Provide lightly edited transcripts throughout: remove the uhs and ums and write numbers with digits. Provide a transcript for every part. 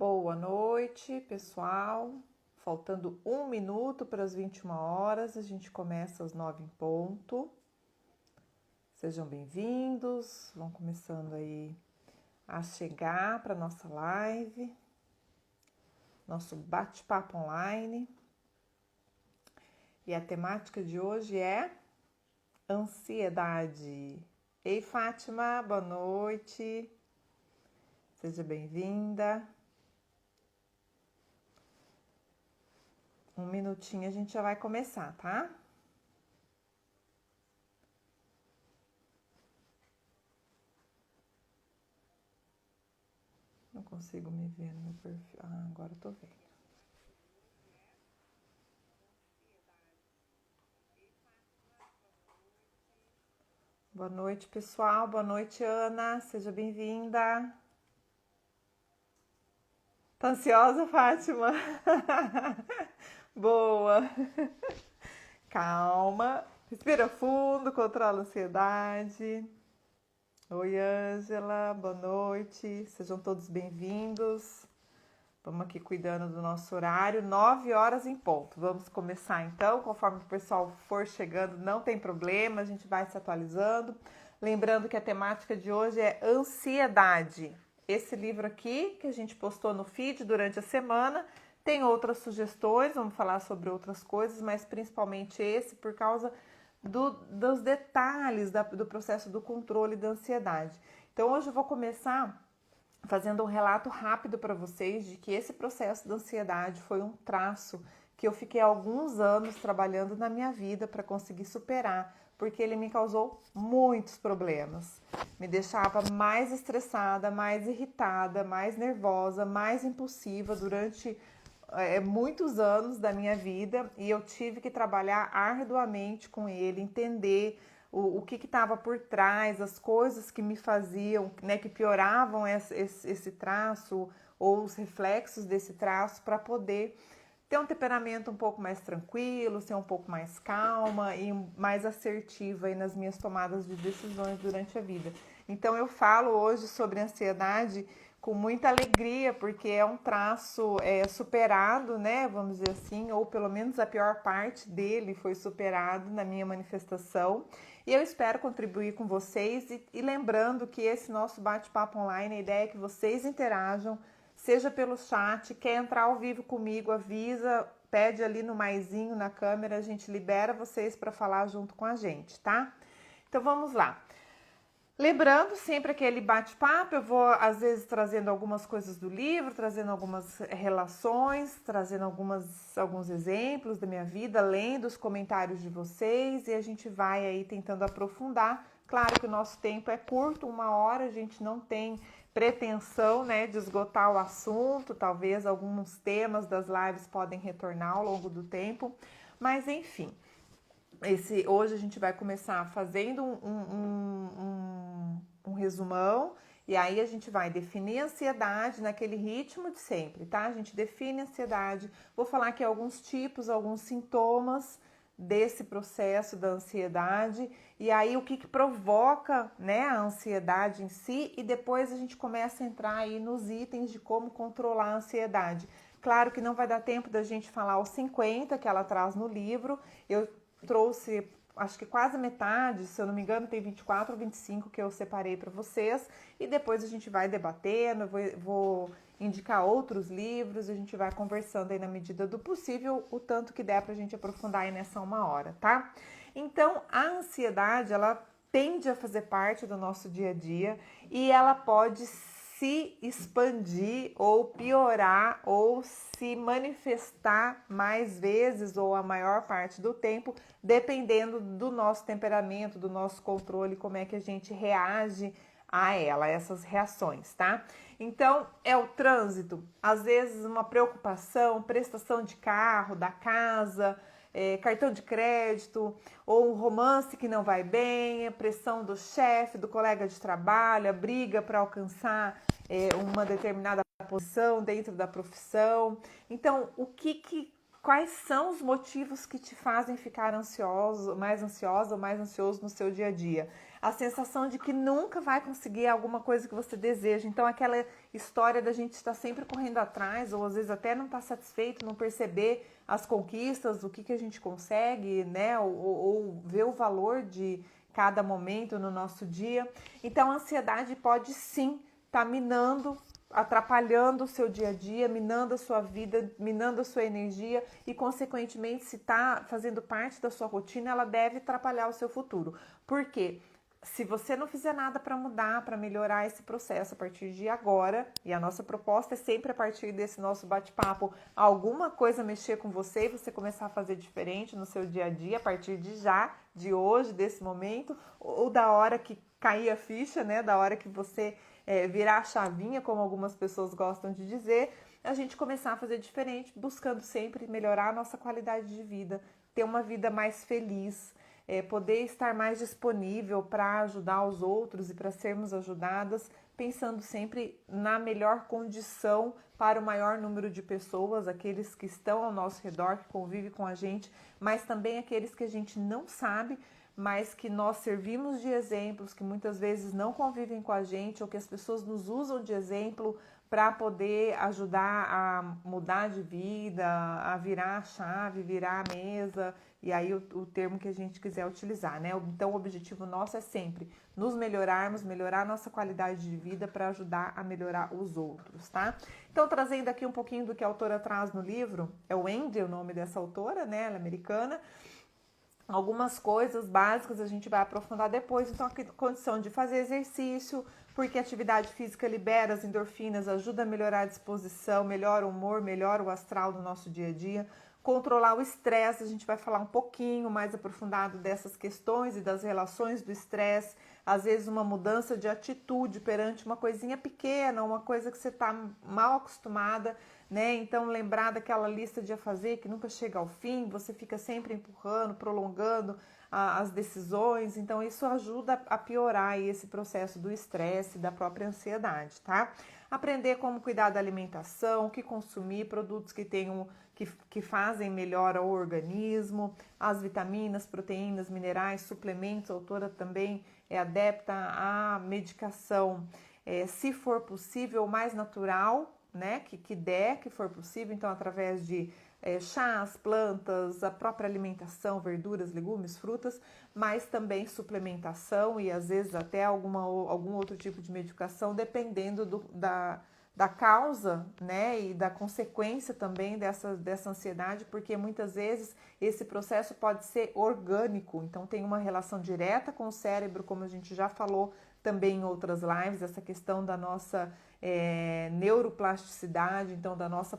Boa noite, pessoal. Faltando 1 minuto para as 21 horas, a gente começa às 9 em ponto. Sejam bem-vindos, vão começando aí a chegar para a nossa live, nosso bate-papo online. E a temática de hoje é ansiedade. Ei, Fátima, boa noite. Seja bem-vinda. 1 minutinho a gente já vai começar, tá? Não consigo me ver no meu perfil. Ah, agora eu tô vendo. Boa noite, pessoal. Boa noite, Ana. Seja bem-vinda. Tá ansiosa, Fátima? Boa. Calma. Respira fundo, controla a ansiedade. Oi, Ângela. Boa noite. Sejam todos bem-vindos. Vamos aqui cuidando do nosso horário, 9 horas em ponto. Vamos começar então, conforme o pessoal for chegando, não tem problema, a gente vai se atualizando. Lembrando que a temática de hoje é ansiedade. Esse livro aqui, que a gente postou no feed durante a semana, tem outras sugestões, vamos falar sobre outras coisas, mas principalmente esse por causa dos detalhes do processo do controle da ansiedade. Então hoje eu vou começar fazendo um relato rápido para vocês de que esse processo da ansiedade foi um traço que eu fiquei alguns anos trabalhando na minha vida para conseguir superar, porque ele me causou muitos problemas. Me deixava mais estressada, mais irritada, mais nervosa, mais impulsiva durante muitos anos da minha vida, e eu tive que trabalhar arduamente com ele, entender o que estava por trás, as coisas que me faziam, né, que pioravam esse traço ou os reflexos desse traço, para poder ter um temperamento um pouco mais tranquilo, ser um pouco mais calma e mais assertiva aí nas minhas tomadas de decisões durante a vida. Então eu falo hoje sobre ansiedade com muita alegria, porque é um traço superado, né, vamos dizer assim, ou pelo menos a pior parte dele foi superado na minha manifestação. E eu espero contribuir com vocês e lembrando que esse nosso bate-papo online, a ideia é que vocês interajam, seja pelo chat, quer entrar ao vivo comigo, avisa, pede ali no maisinho na câmera, a gente libera vocês para falar junto com a gente, tá? Então vamos lá. Lembrando sempre aquele bate-papo, eu vou às vezes trazendo algumas coisas do livro, trazendo algumas relações, trazendo alguns exemplos da minha vida, lendo os comentários de vocês, e a gente vai aí tentando aprofundar. Claro que o nosso tempo é curto, 1 hora, a gente não tem pretensão, né, de esgotar o assunto, talvez alguns temas das lives podem retornar ao longo do tempo, mas enfim. Hoje a gente vai começar fazendo um resumão, e aí a gente vai definir a ansiedade naquele ritmo de sempre, tá? A gente define a ansiedade, vou falar aqui alguns tipos, alguns sintomas desse processo da ansiedade, e aí o que provoca, né, a ansiedade em si, e depois a gente começa a entrar aí nos itens de como controlar a ansiedade. Claro que não vai dar tempo da gente falar os 50 que ela traz no livro, eu trouxe, acho que quase metade, se eu não me engano, tem 24 ou 25 que eu separei para vocês, e depois a gente vai debatendo, vou indicar outros livros, a gente vai conversando aí na medida do possível, o tanto que der pra gente aprofundar aí nessa 1 hora, tá? Então, a ansiedade, ela tende a fazer parte do nosso dia a dia e ela pode se expandir ou piorar ou se manifestar mais vezes ou a maior parte do tempo, dependendo do nosso temperamento, do nosso controle, como é que a gente reage a ela, essas reações, tá? Então, é o trânsito, às vezes uma preocupação, prestação de carro, da casa, cartão de crédito, ou um romance que não vai bem, a pressão do chefe, do colega de trabalho, a briga para alcançar uma determinada posição dentro da profissão. Então, o que quais são os motivos que te fazem ficar ansiosa ou mais ansioso no seu dia a dia? A sensação de que nunca vai conseguir alguma coisa que você deseja. Então, aquela história da gente estar sempre correndo atrás, ou às vezes até não estar satisfeito, não perceber as conquistas, o que a gente consegue, né? Ou ver o valor de cada momento no nosso dia. Então, a ansiedade pode sim estar minando, atrapalhando o seu dia a dia, minando a sua vida, minando a sua energia e, consequentemente, se está fazendo parte da sua rotina, ela deve atrapalhar o seu futuro. Por quê? Se você não fizer nada para mudar, para melhorar esse processo a partir de agora, e a nossa proposta é sempre a partir desse nosso bate-papo, alguma coisa mexer com você e você começar a fazer diferente no seu dia a dia, a partir de já, de hoje, desse momento, ou da hora que cair a ficha, né? Da hora que você virar a chavinha, como algumas pessoas gostam de dizer, a gente começar a fazer diferente, buscando sempre melhorar a nossa qualidade de vida, ter uma vida mais feliz, poder estar mais disponível para ajudar os outros e para sermos ajudadas, pensando sempre na melhor condição para o maior número de pessoas, aqueles que estão ao nosso redor, que convivem com a gente, mas também aqueles que a gente não sabe, mas que nós servimos de exemplos, que muitas vezes não convivem com a gente ou que as pessoas nos usam de exemplo para poder ajudar a mudar de vida, a virar a chave, virar a mesa, e aí o termo que a gente quiser utilizar, né? Então o objetivo nosso é sempre nos melhorarmos, melhorar a nossa qualidade de vida para ajudar a melhorar os outros, tá? Então, trazendo aqui um pouquinho do que a autora traz no livro, é Wendy o nome dessa autora, né? Ela é americana. Algumas coisas básicas a gente vai aprofundar depois. Então, a condição de fazer exercício, porque a atividade física libera as endorfinas, ajuda a melhorar a disposição, melhora o humor, melhora o astral do nosso dia a dia. Controlar o estresse, a gente vai falar um pouquinho mais aprofundado dessas questões e das relações do estresse. Às vezes uma mudança de atitude perante uma coisinha pequena, uma coisa que você está mal acostumada, né? Então lembrar daquela lista de a fazer que nunca chega ao fim, você fica sempre empurrando, prolongando as decisões, então isso ajuda a piorar esse processo do estresse, da própria ansiedade, tá? Aprender como cuidar da alimentação, o que consumir, produtos que fazem melhor ao organismo, as vitaminas, proteínas, minerais, suplementos. A autora também é adepta à medicação, se for possível, mais natural, né? Que for possível, então através de chás, plantas, a própria alimentação, verduras, legumes, frutas, mas também suplementação e às vezes até algum outro tipo de medicação, dependendo da causa, né, e da consequência também dessa ansiedade, porque muitas vezes esse processo pode ser orgânico, então tem uma relação direta com o cérebro, como a gente já falou também em outras lives, essa questão da nossa neuroplasticidade, então da nossa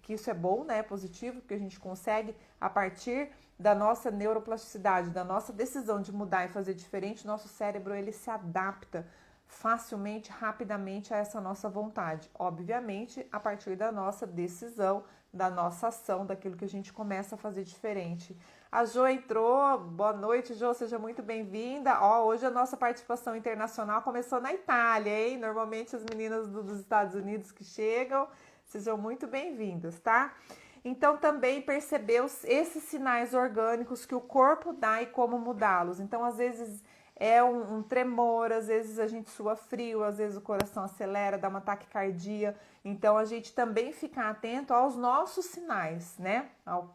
que isso é bom, né, é positivo, porque a gente consegue, a partir da nossa neuroplasticidade, da nossa decisão de mudar e fazer diferente, nosso cérebro ele se adapta facilmente, rapidamente a essa nossa vontade. Obviamente, a partir da nossa decisão, da nossa ação, daquilo que a gente começa a fazer diferente. A Jo entrou, boa noite, Jo, seja muito bem-vinda. Hoje a nossa participação internacional começou na Itália, hein? Normalmente as meninas dos Estados Unidos que chegam, sejam muito bem-vindas, tá? Então também percebeu esses sinais orgânicos que o corpo dá e como mudá-los. Então às vezes é um tremor, às vezes a gente sua frio, às vezes o coração acelera, dá uma taquicardia. Então a gente também fica atento aos nossos sinais, né?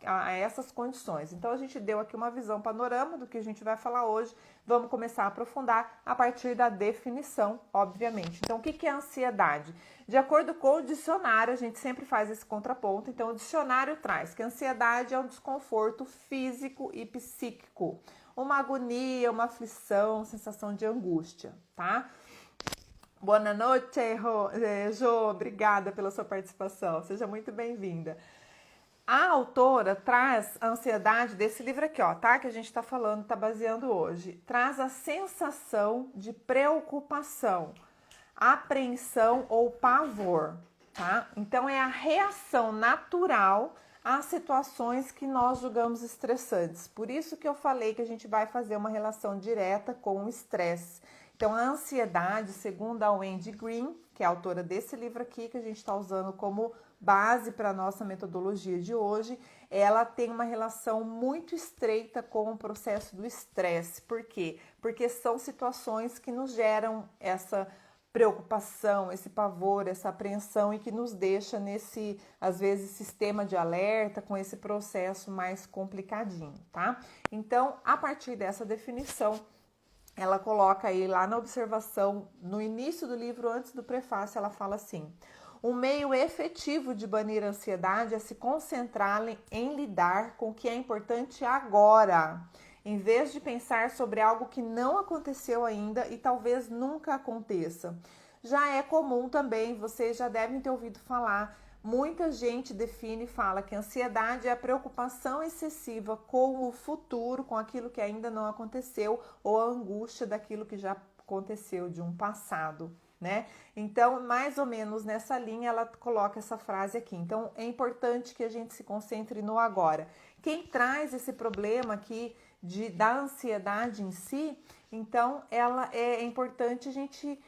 A essas condições. Então a gente deu aqui uma visão panorama do que a gente vai falar hoje. Vamos começar a aprofundar a partir da definição, obviamente. Então o que é ansiedade? De acordo com o dicionário, a gente sempre faz esse contraponto. Então o dicionário traz que a ansiedade é um desconforto físico e psíquico, uma agonia, uma aflição, sensação de angústia, tá? Boa noite, Jo, obrigada pela sua participação, seja muito bem-vinda. A autora traz a ansiedade desse livro aqui, ó, tá? Que a gente tá falando, tá baseando hoje. Traz a sensação de preocupação, apreensão ou pavor, tá? Então é a reação natural às situações que nós julgamos estressantes. Por isso que eu falei que a gente vai fazer uma relação direta com o estresse. Então, a ansiedade, segundo a Wendy Green, que é a autora desse livro aqui, que a gente está usando como base para a nossa metodologia de hoje, ela tem uma relação muito estreita com o processo do estresse. Por quê? Porque são situações que nos geram essa preocupação, esse pavor, essa apreensão e que nos deixa nesse, às vezes, sistema de alerta com esse processo mais complicadinho, tá? Então, a partir dessa definição, ela coloca aí lá na observação, no início do livro, antes do prefácio, ela fala assim: um meio efetivo de banir a ansiedade é se concentrar em lidar com o que é importante agora, em vez de pensar sobre algo que não aconteceu ainda e talvez nunca aconteça. Já é comum também, vocês já devem ter ouvido falar, muita gente define e fala que a ansiedade é a preocupação excessiva com o futuro, com aquilo que ainda não aconteceu, ou a angústia daquilo que já aconteceu, de um passado, né? Então, mais ou menos nessa linha, ela coloca essa frase aqui. Então, é importante que a gente se concentre no agora. Quem traz esse problema aqui da ansiedade em si, então, ela é importante a gente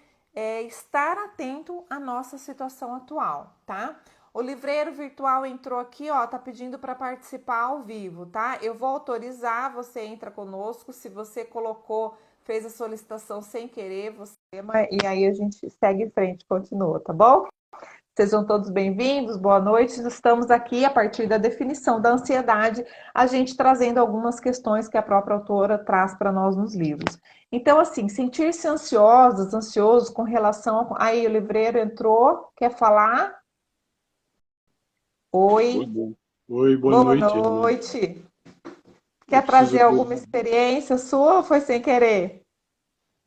estar atento à nossa situação atual, tá? O livreiro virtual entrou aqui, ó, tá pedindo para participar ao vivo, tá? Eu vou autorizar, você entra conosco. Se você fez a solicitação sem querer, e aí a gente segue em frente, continua, tá bom? Sejam todos bem-vindos, boa noite. Estamos aqui a partir da definição da ansiedade, a gente trazendo algumas questões que a própria autora traz para nós nos livros. Então, assim, sentir-se ansioso com relação a... Aí, o livreiro entrou, quer falar? Oi. Oi, boa Boa noite. noite. Eu Quer preciso trazer ver. alguma experiência sua ou foi sem querer?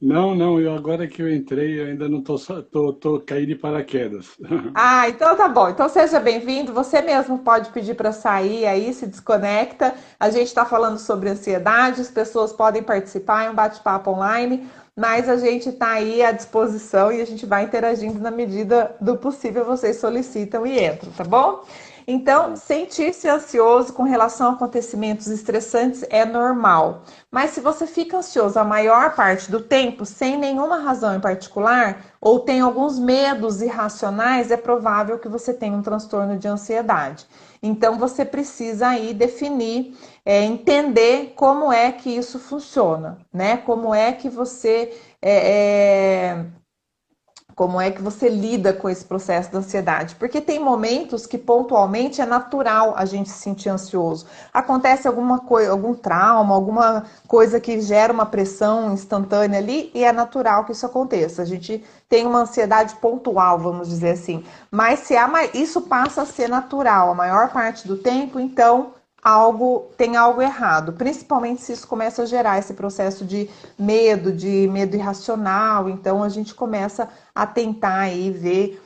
Não, eu agora que eu entrei, eu ainda não tô caí de paraquedas. Ah, então tá bom. Então seja bem-vindo. Você mesmo pode pedir para sair aí, se desconecta. A gente está falando sobre ansiedade, as pessoas podem participar, é um bate-papo online, mas a gente está aí à disposição e a gente vai interagindo na medida do possível. Vocês solicitam e entram, tá bom? Então, sentir-se ansioso com relação a acontecimentos estressantes é normal. Mas se você fica ansioso a maior parte do tempo, sem nenhuma razão em particular, ou tem alguns medos irracionais, é provável que você tenha um transtorno de ansiedade. Então, você precisa aí definir, entender como é que isso funciona, né? Como é que você lida com esse processo da ansiedade? Porque tem momentos que pontualmente é natural a gente se sentir ansioso. Acontece alguma coisa, algum trauma, alguma coisa que gera uma pressão instantânea ali e é natural que isso aconteça. A gente tem uma ansiedade pontual, vamos dizer assim. Mas se isso passa a ser natural a maior parte do tempo, então tem algo errado, principalmente se isso começa a gerar esse processo de medo irracional. Então a gente começa a tentar aí ver,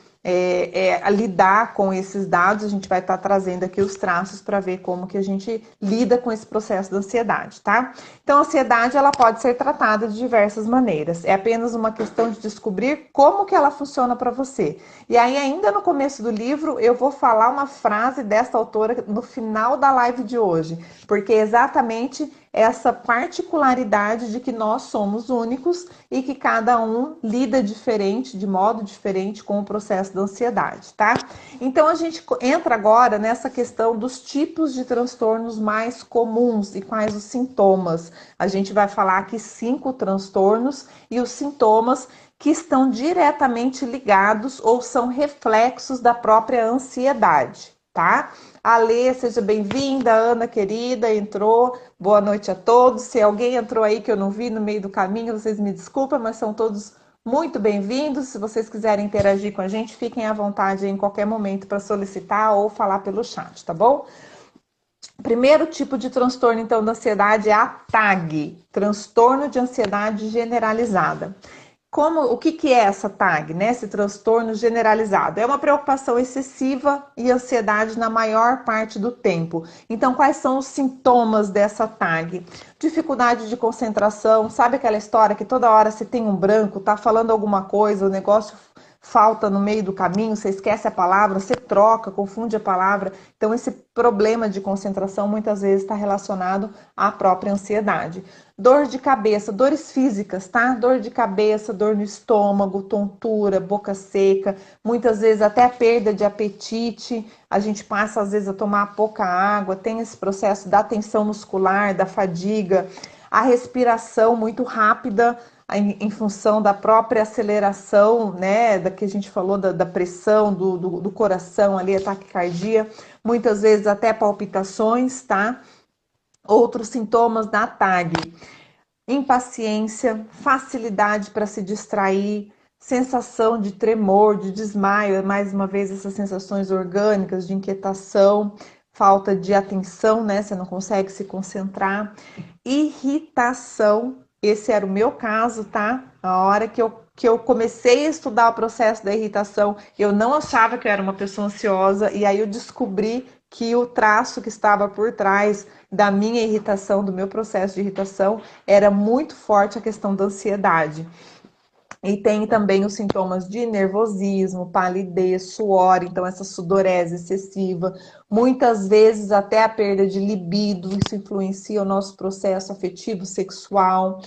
a lidar com esses dados. A gente vai estar trazendo aqui os traços para ver como que a gente lida com esse processo da ansiedade, tá? Então a ansiedade ela pode ser tratada de diversas maneiras. É apenas uma questão de descobrir como que ela funciona para você. E aí ainda no começo do livro eu vou falar uma frase dessa autora no final da live de hoje, porque é exatamente essa particularidade de que nós somos únicos e que cada um lida diferente, de modo diferente com o processo da ansiedade, tá? Então a gente entra agora nessa questão dos tipos de transtornos mais comuns e quais os sintomas. A gente vai falar aqui 5 transtornos e os sintomas que estão diretamente ligados ou são reflexos da própria ansiedade, tá? Alê, seja bem-vinda. Ana, querida, entrou. Boa noite a todos. Se alguém entrou aí que eu não vi no meio do caminho, vocês me desculpem, mas são todos muito bem-vindos. Se vocês quiserem interagir com a gente, fiquem à vontade em qualquer momento para solicitar ou falar pelo chat, tá bom? Primeiro tipo de transtorno, então, da ansiedade é a TAG, transtorno de ansiedade generalizada. O que é essa TAG, né? Esse transtorno generalizado? É uma preocupação excessiva e ansiedade na maior parte do tempo. Então, quais são os sintomas dessa TAG? Dificuldade de concentração, sabe aquela história que toda hora você tem um branco, tá falando alguma coisa, o negócio falta no meio do caminho, você esquece a palavra, você troca, confunde a palavra. Então, esse problema de concentração muitas vezes está relacionado à própria ansiedade. Dor de cabeça, dores físicas, tá? Dor de cabeça, dor no estômago, tontura, boca seca, muitas vezes até perda de apetite. A gente passa às vezes a tomar pouca água, tem esse processo da tensão muscular, da fadiga, a respiração muito rápida em função da própria aceleração, né, da que a gente falou, da pressão do coração ali, a taquicardia, muitas vezes até palpitações, tá? Outros sintomas da TAG: impaciência, facilidade para se distrair, sensação de tremor, de desmaio, mais uma vez essas sensações orgânicas de inquietação, falta de atenção, né? Você não consegue se concentrar. Irritação, esse era o meu caso, tá? A hora que eu comecei a estudar o processo da irritação, eu não achava que eu era uma pessoa ansiosa, e aí eu descobri que o traço que estava por trás da minha irritação, do meu processo de irritação, era muito forte a questão da ansiedade. E tem também os sintomas de nervosismo, palidez, suor, então essa sudorese excessiva, muitas vezes até a perda de libido, isso influencia o nosso processo afetivo sexual.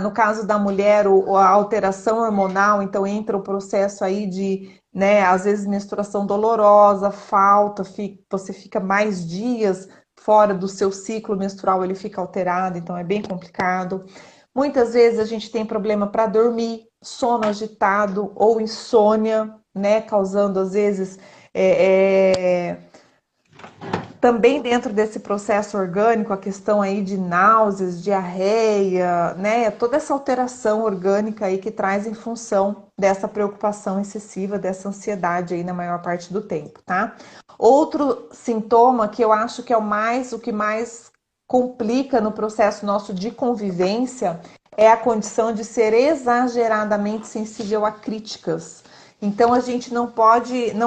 No caso da mulher, a alteração hormonal, então entra o processo aí de, né, às vezes menstruação dolorosa, falta, você fica mais dias fora do seu ciclo menstrual, ele fica alterado, então é bem complicado. Muitas vezes a gente tem problema para dormir, sono agitado ou insônia, né? Causando às vezes também dentro desse processo orgânico a questão aí de náuseas, diarreia, né? Toda essa alteração orgânica aí que traz em função dessa preocupação excessiva, dessa ansiedade aí na maior parte do tempo, tá? Outro sintoma que eu acho que é o que mais complica no processo nosso de convivência é a condição de ser exageradamente sensível a críticas. Então a gente não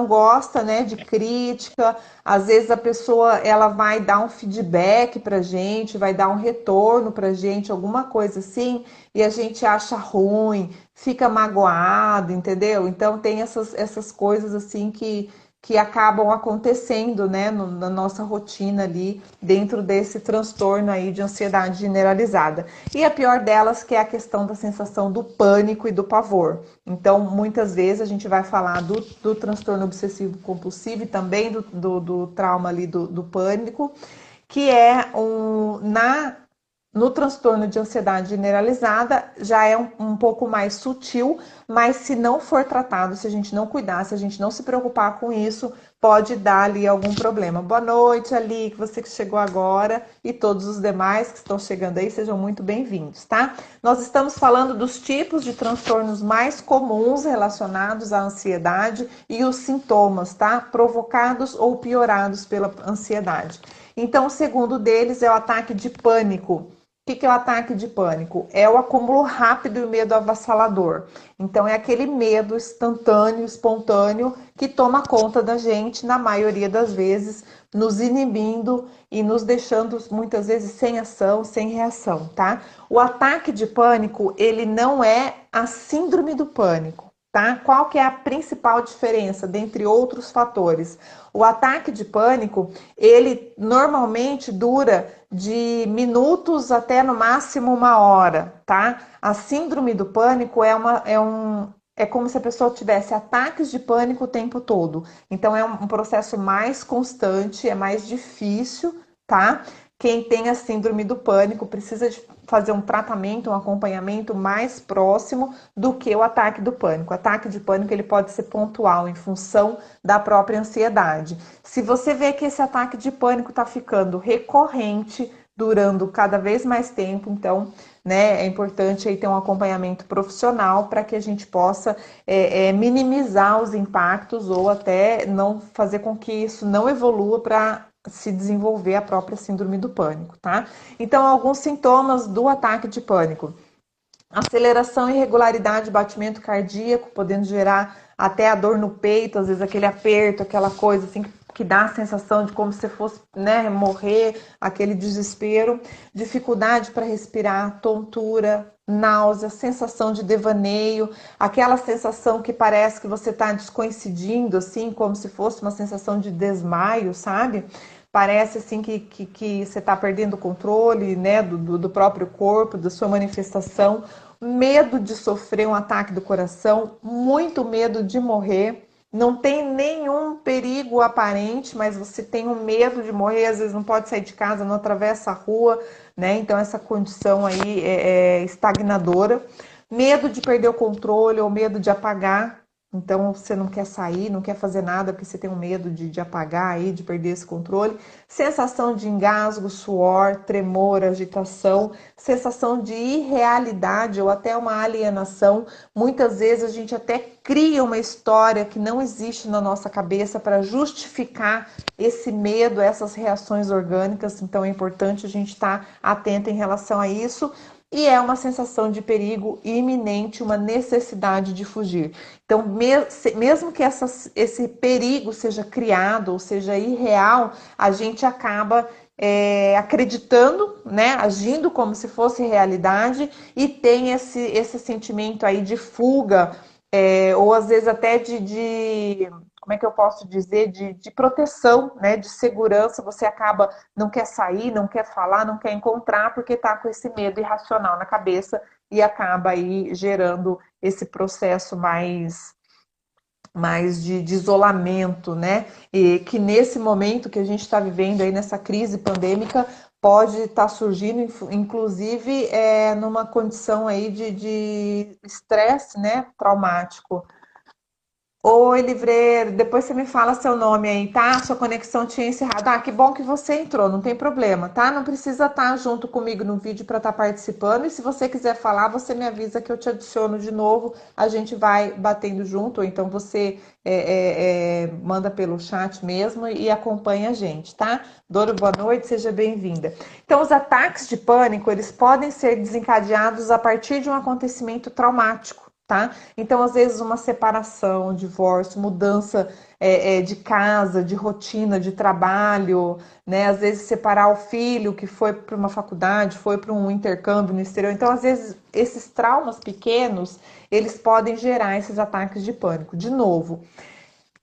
gosta, né, de crítica. Às vezes a pessoa ela vai dar um feedback pra gente, vai dar um retorno pra gente, alguma coisa assim, e a gente acha ruim, fica magoado, entendeu? Então tem essas coisas assim que acabam acontecendo, né, na nossa rotina ali, dentro desse transtorno aí de ansiedade generalizada. E a pior delas, que é a questão da sensação do pânico e do pavor. Então, muitas vezes a gente vai falar do transtorno obsessivo compulsivo e também do trauma ali do pânico, que é no transtorno de ansiedade generalizada já é um pouco mais sutil, mas se não for tratado, se a gente não cuidar, se a gente não se preocupar com isso, pode dar ali algum problema. Boa noite, Ali, você que chegou agora, e todos os demais que estão chegando aí, sejam muito bem-vindos, tá? Nós estamos falando dos tipos de transtornos mais comuns relacionados à ansiedade e os sintomas, tá? Provocados ou piorados pela ansiedade. Então, o segundo deles é o ataque de pânico. O que é o ataque de pânico? É o acúmulo rápido e o medo avassalador. Então, é aquele medo instantâneo, espontâneo, que toma conta da gente, na maioria das vezes, nos inibindo e nos deixando, muitas vezes, sem ação, sem reação, tá? O ataque de pânico, ele não é a síndrome do pânico, tá? Qual que é a principal diferença, dentre outros fatores? O ataque de pânico, ele normalmente dura de minutos até no máximo 1 hora, tá? A síndrome do pânico é como se a pessoa tivesse ataques de pânico o tempo todo. Então é um processo mais constante, é mais difícil, tá? Quem tem a síndrome do pânico precisa de fazer um tratamento, um acompanhamento mais próximo do que o ataque do pânico. O ataque de pânico ele pode ser pontual em função da própria ansiedade. Se você vê que esse ataque de pânico está ficando recorrente, durando cada vez mais tempo, então, né, é importante aí ter um acompanhamento profissional para que a gente possa minimizar os impactos ou até não fazer com que isso não evolua para se desenvolver a própria síndrome do pânico, tá? Então, alguns sintomas do ataque de pânico: aceleração e irregularidade de batimento cardíaco, podendo gerar até a dor no peito, às vezes aquele aperto, aquela coisa assim que dá a sensação de como se fosse, né, morrer, aquele desespero. Dificuldade para respirar, tontura, náusea, sensação de devaneio, aquela sensação que parece que você está descoincidindo, assim, como se fosse uma sensação de desmaio, sabe? Parece assim que você está perdendo o controle, né, do próprio corpo, da sua manifestação, medo de sofrer um ataque do coração, muito medo de morrer. Não tem nenhum perigo aparente, mas você tem um medo de morrer, às vezes não pode sair de casa, não atravessa a rua, né? Então essa condição aí é estagnadora. Medo de perder o controle ou medo de apagar. Então você não quer sair, não quer fazer nada porque você tem um medo de apagar aí, de perder esse controle. Sensação de engasgo, suor, tremor, agitação, sensação de irrealidade ou até uma alienação. Muitas vezes a gente até cria uma história que não existe na nossa cabeça para justificar esse medo, essas reações orgânicas. Então é importante a gente estar atento em relação a isso. E é uma sensação de perigo iminente, uma necessidade de fugir. Então, mesmo que esse perigo seja criado ou seja irreal, a gente acaba acreditando, né, agindo como se fosse realidade e tem esse sentimento aí de fuga, ou às vezes até como é que eu posso dizer, de proteção, né, de segurança. Você acaba, não quer sair, não quer falar, não quer encontrar, porque está com esse medo irracional na cabeça e acaba aí gerando esse processo mais de isolamento, né? E que nesse momento que a gente está vivendo aí, nessa crise pandêmica, pode estar surgindo, inclusive, numa condição aí de estresse, né? Traumático. Oi, Livreiro, depois você me fala seu nome aí, tá? Sua conexão tinha encerrado. Ah, que bom que você entrou, não tem problema, tá? Não precisa estar junto comigo no vídeo para estar participando. E se você quiser falar, você me avisa que eu te adiciono de novo. A gente vai batendo junto, ou então você manda pelo chat mesmo e acompanha a gente, tá? Doro, boa noite, seja bem-vinda. Então, os ataques de pânico, eles podem ser desencadeados a partir de um acontecimento traumático. Tá? Então, às vezes, uma separação, divórcio, mudança de casa, de rotina, de trabalho, né? Às vezes, separar o filho que foi para uma faculdade, foi para um intercâmbio no exterior. Então, às vezes, esses traumas pequenos, eles podem gerar esses ataques de pânico. De novo,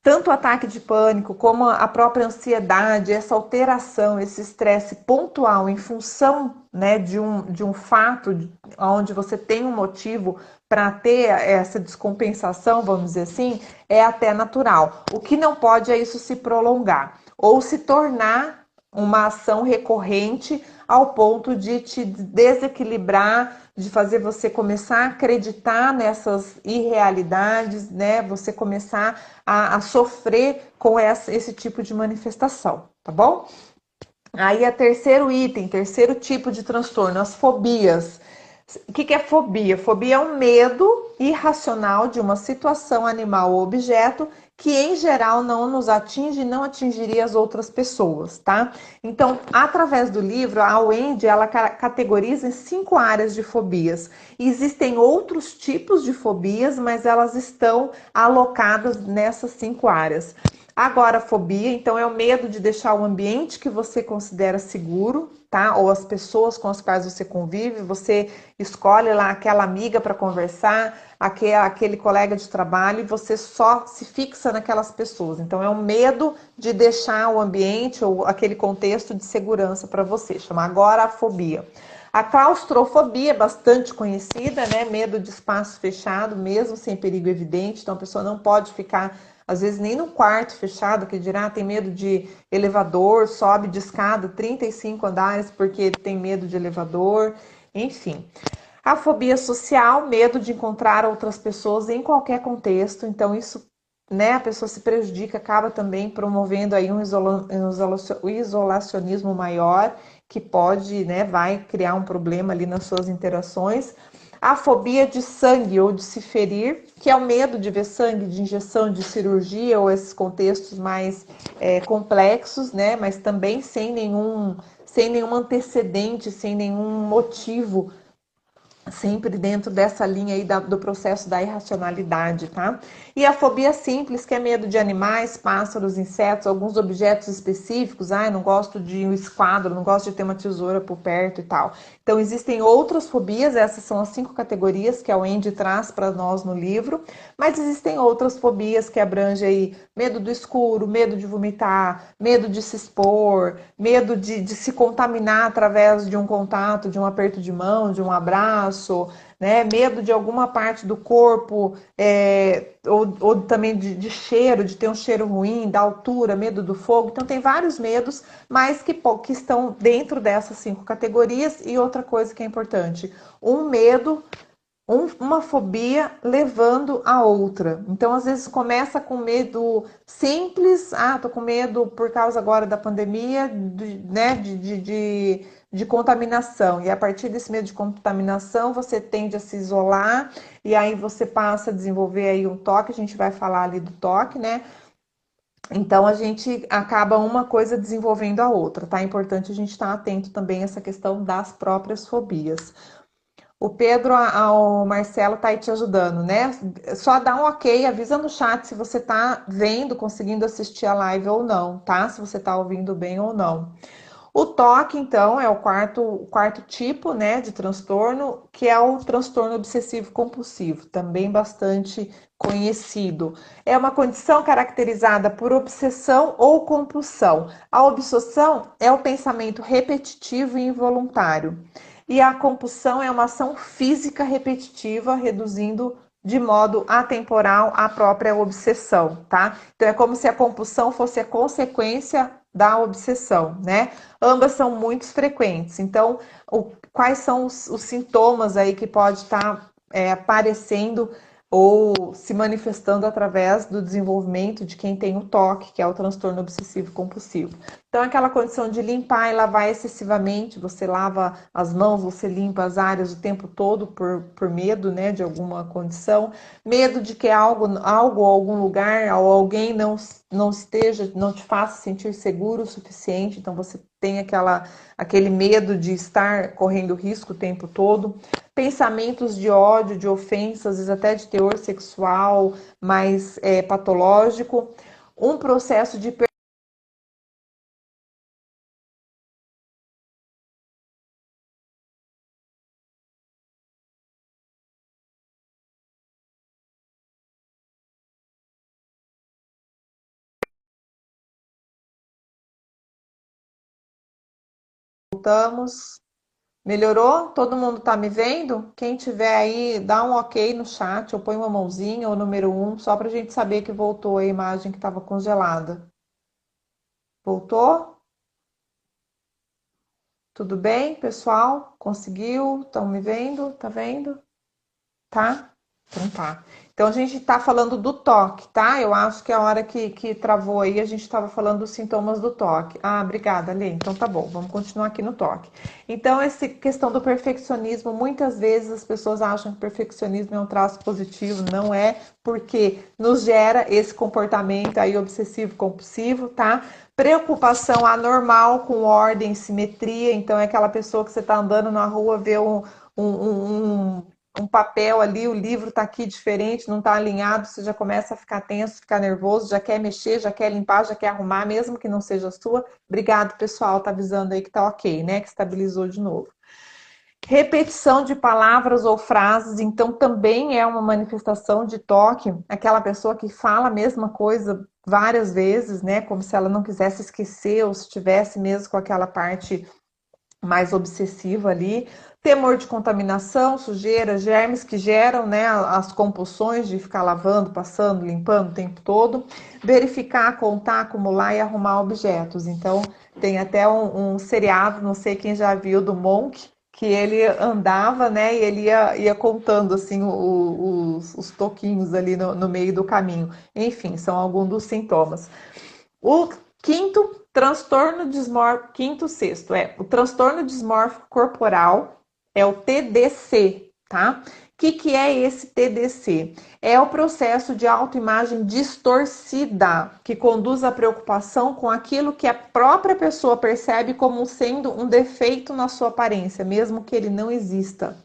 tanto o ataque de pânico como a própria ansiedade, essa alteração, esse estresse pontual em função, né, de um fato onde você tem um motivo para ter essa descompensação, vamos dizer assim, é até natural. O que não pode é isso se prolongar ou se tornar uma ação recorrente ao ponto de te desequilibrar, de fazer você começar a acreditar nessas irrealidades, né? Você começar a sofrer com esse tipo de manifestação, tá bom? Aí é terceiro item, terceiro tipo de transtorno, as fobias. O que é fobia? Fobia é um medo irracional de uma situação, animal ou objeto que em geral não nos atinge e não atingiria as outras pessoas, tá? Então, através do livro, a Wendy, ela categoriza em 5 áreas de fobias. Existem outros tipos de fobias, mas elas estão alocadas nessas 5 áreas. Agorafobia, então, é o medo de deixar o ambiente que você considera seguro, tá? Ou as pessoas com as quais você convive, você escolhe lá aquela amiga para conversar, aquele colega de trabalho, e você só se fixa naquelas pessoas. Então, é um medo de deixar o ambiente ou aquele contexto de segurança para você, chama agorafobia. A claustrofobia é bastante conhecida, né? Medo de espaço fechado, mesmo sem perigo evidente. Então, a pessoa não pode ficar, às vezes, nem no quarto fechado, que dirá, tem medo de elevador, sobe de escada 35 andares porque tem medo de elevador, enfim. A fobia social, medo de encontrar outras pessoas em qualquer contexto. Então, isso, né, a pessoa se prejudica, acaba também promovendo aí um isolacionismo maior, que pode, né, vai criar um problema ali nas suas interações. A fobia de sangue ou de se ferir, que é o medo de ver sangue, de injeção, de cirurgia ou esses contextos mais complexos, né? Mas também sem nenhum antecedente, sem nenhum motivo sempre dentro dessa linha aí do processo da irracionalidade, tá? E a fobia simples, que é medo de animais, pássaros, insetos, alguns objetos específicos. Ah, eu não gosto de um esquadro, não gosto de ter uma tesoura por perto e tal. Então, existem outras fobias, essas são as 5 categorias que a Wendy traz para nós no livro, mas existem outras fobias que abrangem aí medo do escuro, medo de vomitar, medo de se expor, medo de se contaminar através de um contato, de um aperto de mão, de um abraço, né? Medo de alguma parte do corpo, ou também de cheiro, de ter um cheiro ruim, da altura, medo do fogo. Então, tem vários medos, mas que estão dentro dessas 5 categorias. E outra coisa que é importante, um medo, uma fobia levando a outra. Então, às vezes começa com medo simples, tô com medo por causa agora da pandemia, né, de contaminação. E a partir desse medo de contaminação, você tende a se isolar, e aí você passa a desenvolver aí um toque, a gente vai falar ali do toque, né? Então, a gente acaba uma coisa desenvolvendo a outra, tá? É importante a gente estar atento também a essa questão das próprias fobias. O Pedro, o Marcelo tá aí te ajudando, né? Só dá um ok, avisa no chat se você tá vendo, conseguindo assistir a live ou não, tá? Se você tá ouvindo bem ou não. O TOC, então, é o quarto tipo, né, de transtorno, que é o transtorno obsessivo compulsivo, também bastante conhecido. É uma condição caracterizada por obsessão ou compulsão. A obsessão é o pensamento repetitivo e involuntário. E a compulsão é uma ação física repetitiva, reduzindo de modo atemporal a própria obsessão, tá? Então é como se a compulsão fosse a consequência da obsessão, né? Ambas são muito frequentes. Então, quais são os sintomas aí que pode estar aparecendo ou se manifestando através do desenvolvimento de quem tem o TOC, que é o transtorno obsessivo compulsivo? Então, aquela condição de limpar e lavar excessivamente, você lava as mãos, você limpa as áreas o tempo todo por medo, né, de alguma condição, medo de que algo algum lugar ou alguém não esteja, não te faça sentir seguro o suficiente, então você tem aquele medo de estar correndo risco o tempo todo. Pensamentos de ódio, de ofensa, às vezes até de teor sexual mais patológico. Um processo de voltamos. Melhorou? Todo mundo tá me vendo? Quem tiver aí, dá um ok no chat, ou põe uma mãozinha, ou número 1, só pra gente saber que voltou a imagem que estava congelada. Voltou? Tudo bem, pessoal? Conseguiu? Estão me vendo? Tá vendo? Tá? Então tá. Então a gente tá falando do toque, tá? Eu acho que a hora que travou aí, a gente estava falando dos sintomas do toque. Ah, obrigada, Lê. Então tá bom, vamos continuar aqui no toque. Então, essa questão do perfeccionismo, muitas vezes as pessoas acham que o perfeccionismo é um traço positivo, não é, porque nos gera esse comportamento aí obsessivo compulsivo, tá? Preocupação anormal com ordem e simetria, então é aquela pessoa que você tá andando na rua, vê um um papel ali, o livro está aqui diferente, não está alinhado, você já começa a ficar tenso, ficar nervoso, já quer mexer, já quer limpar, já quer arrumar, mesmo que não seja sua. Obrigado, pessoal, tá avisando aí que tá ok, né? Que estabilizou de novo. Repetição de palavras ou frases, então também é uma manifestação de toque, aquela pessoa que fala a mesma coisa várias vezes, né? Como se ela não quisesse esquecer ou se tivesse mesmo com aquela parte mais obsessiva ali, temor de contaminação, sujeira, germes que geram, né, as compulsões de ficar lavando, passando, limpando o tempo todo, verificar, contar, acumular e arrumar objetos. Então, tem até um seriado, não sei quem já viu, do Monk, que ele andava, né, e ele ia contando, assim, os toquinhos ali no meio do caminho. Enfim, são alguns dos sintomas. O quinto transtorno dismórfico, quinto, sexto, o transtorno dismórfico corporal, é o TDC, tá? O que é esse TDC? É o processo de autoimagem distorcida, que conduz à preocupação com aquilo que a própria pessoa percebe como sendo um defeito na sua aparência, mesmo que ele não exista.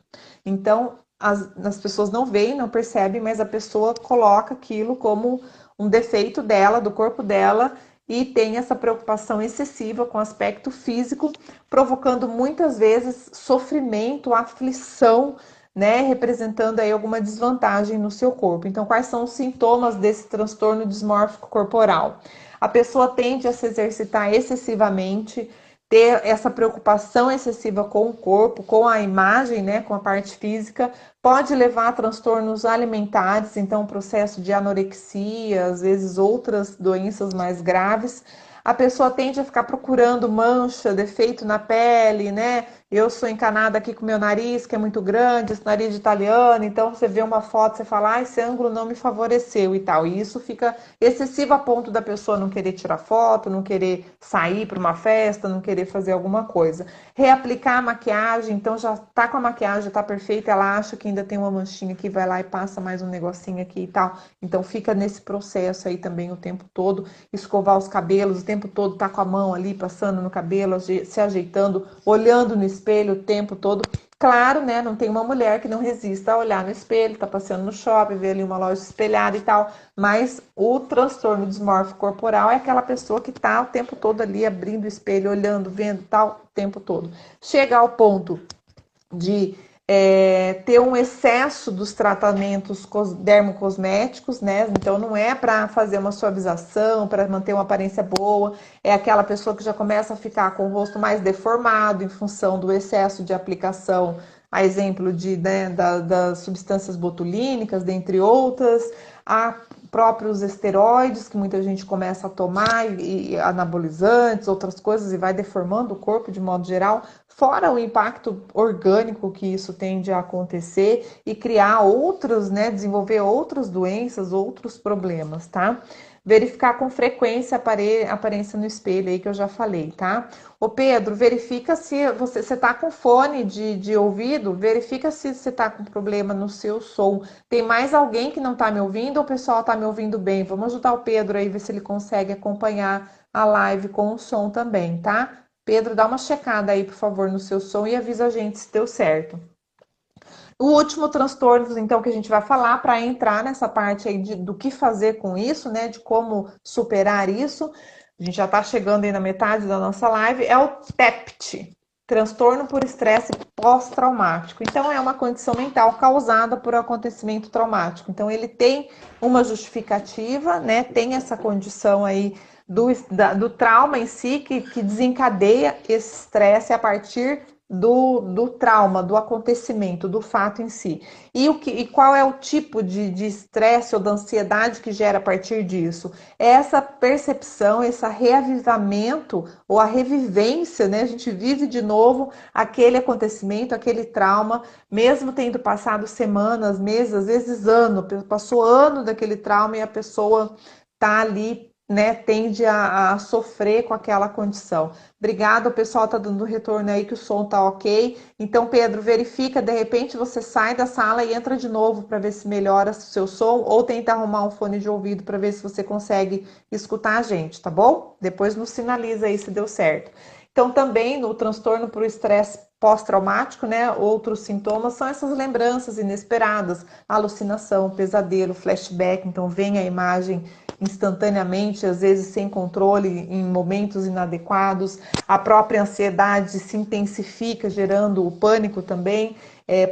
Então, as pessoas não veem, não percebem, mas a pessoa coloca aquilo como um defeito dela, do corpo dela, e tem essa preocupação excessiva com o aspecto físico, provocando muitas vezes sofrimento, aflição, né, representando aí alguma desvantagem no seu corpo. Então, quais são os sintomas desse transtorno dismórfico corporal? A pessoa tende a se exercitar excessivamente, ter essa preocupação excessiva com o corpo, com a imagem, né, com a parte física, pode levar a transtornos alimentares, então processo de anorexia, às vezes outras doenças mais graves. A pessoa tende a ficar procurando mancha, defeito na pele, né? Eu sou encanada aqui com meu nariz, que é muito grande, esse nariz de italiano, então você vê uma foto, você fala, ah, esse ângulo não me favoreceu e tal. E isso fica excessivo a ponto da pessoa não querer tirar foto, não querer sair para uma festa, não querer fazer alguma coisa. Reaplicar a maquiagem, então já tá com a maquiagem, já tá perfeita, ela acha que ainda tem uma manchinha aqui, vai lá e passa mais um negocinho aqui e tal. Então fica nesse processo aí também o tempo todo, escovar os cabelos, o tempo todo tá com a mão ali passando no cabelo, se ajeitando, olhando no espelho o tempo todo. Claro, né? Não tem uma mulher que não resista a olhar no espelho, tá passeando no shopping, ver ali uma loja espelhada e tal. Mas o transtorno dismórfico corporal é aquela pessoa que tá o tempo todo ali abrindo o espelho, olhando, vendo tal, o tempo todo. Chega ao ponto de ter um excesso dos tratamentos dermocosméticos, né? Então não é para fazer uma suavização, para manter uma aparência boa, é aquela pessoa que já começa a ficar com o rosto mais deformado em função do excesso de aplicação, a exemplo né, das substâncias botulínicas, dentre outras, a próprios esteroides que muita gente começa a tomar e anabolizantes, outras coisas e vai deformando o corpo de modo geral, fora o impacto orgânico que isso tende a acontecer e criar outros, né, desenvolver outras doenças, outros problemas, tá? Verificar com frequência a aparência no espelho aí que eu já falei, tá? Ô Pedro, verifica se você tá com fone de ouvido, verifica se você tá com problema no seu som. Tem mais alguém que não tá me ouvindo ou o pessoal tá me ouvindo bem? Vamos ajudar o Pedro aí, ver se ele consegue acompanhar a live com o som também, tá? Pedro, dá uma checada aí, por favor, no seu som e avisa a gente se deu certo. O último transtorno, então, que a gente vai falar para entrar nessa parte aí do que fazer com isso, né? De como superar isso. A gente já está chegando aí na metade da nossa live. É o TEPT, transtorno por estresse pós-traumático. Então, é uma condição mental causada por acontecimento traumático. Então, ele tem uma justificativa, né? Tem essa condição aí do trauma em si que desencadeia esse estresse a partir do trauma, do acontecimento, do fato em si. E qual é o tipo de estresse ou da ansiedade que gera a partir disso? É essa percepção, esse reavivamento ou a revivência, né? A gente vive de novo aquele acontecimento, aquele trauma, mesmo tendo passado semanas, meses, às vezes ano, passou ano daquele trauma e a pessoa tá ali, né, tende a sofrer com aquela condição. Obrigada, o pessoal tá dando retorno aí que o som tá ok. Então, Pedro, verifica, de repente você sai da sala e entra de novo para ver se melhora o seu som ou tenta arrumar um fone de ouvido para ver se você consegue escutar a gente, tá bom? Depois nos sinaliza aí se deu certo. Então, também no transtorno por estresse pós-traumático, né? Outros sintomas são essas lembranças inesperadas, alucinação, pesadelo, flashback. Então, vem a imagem instantaneamente, às vezes sem controle, em momentos inadequados. A própria ansiedade se intensifica, gerando o pânico também.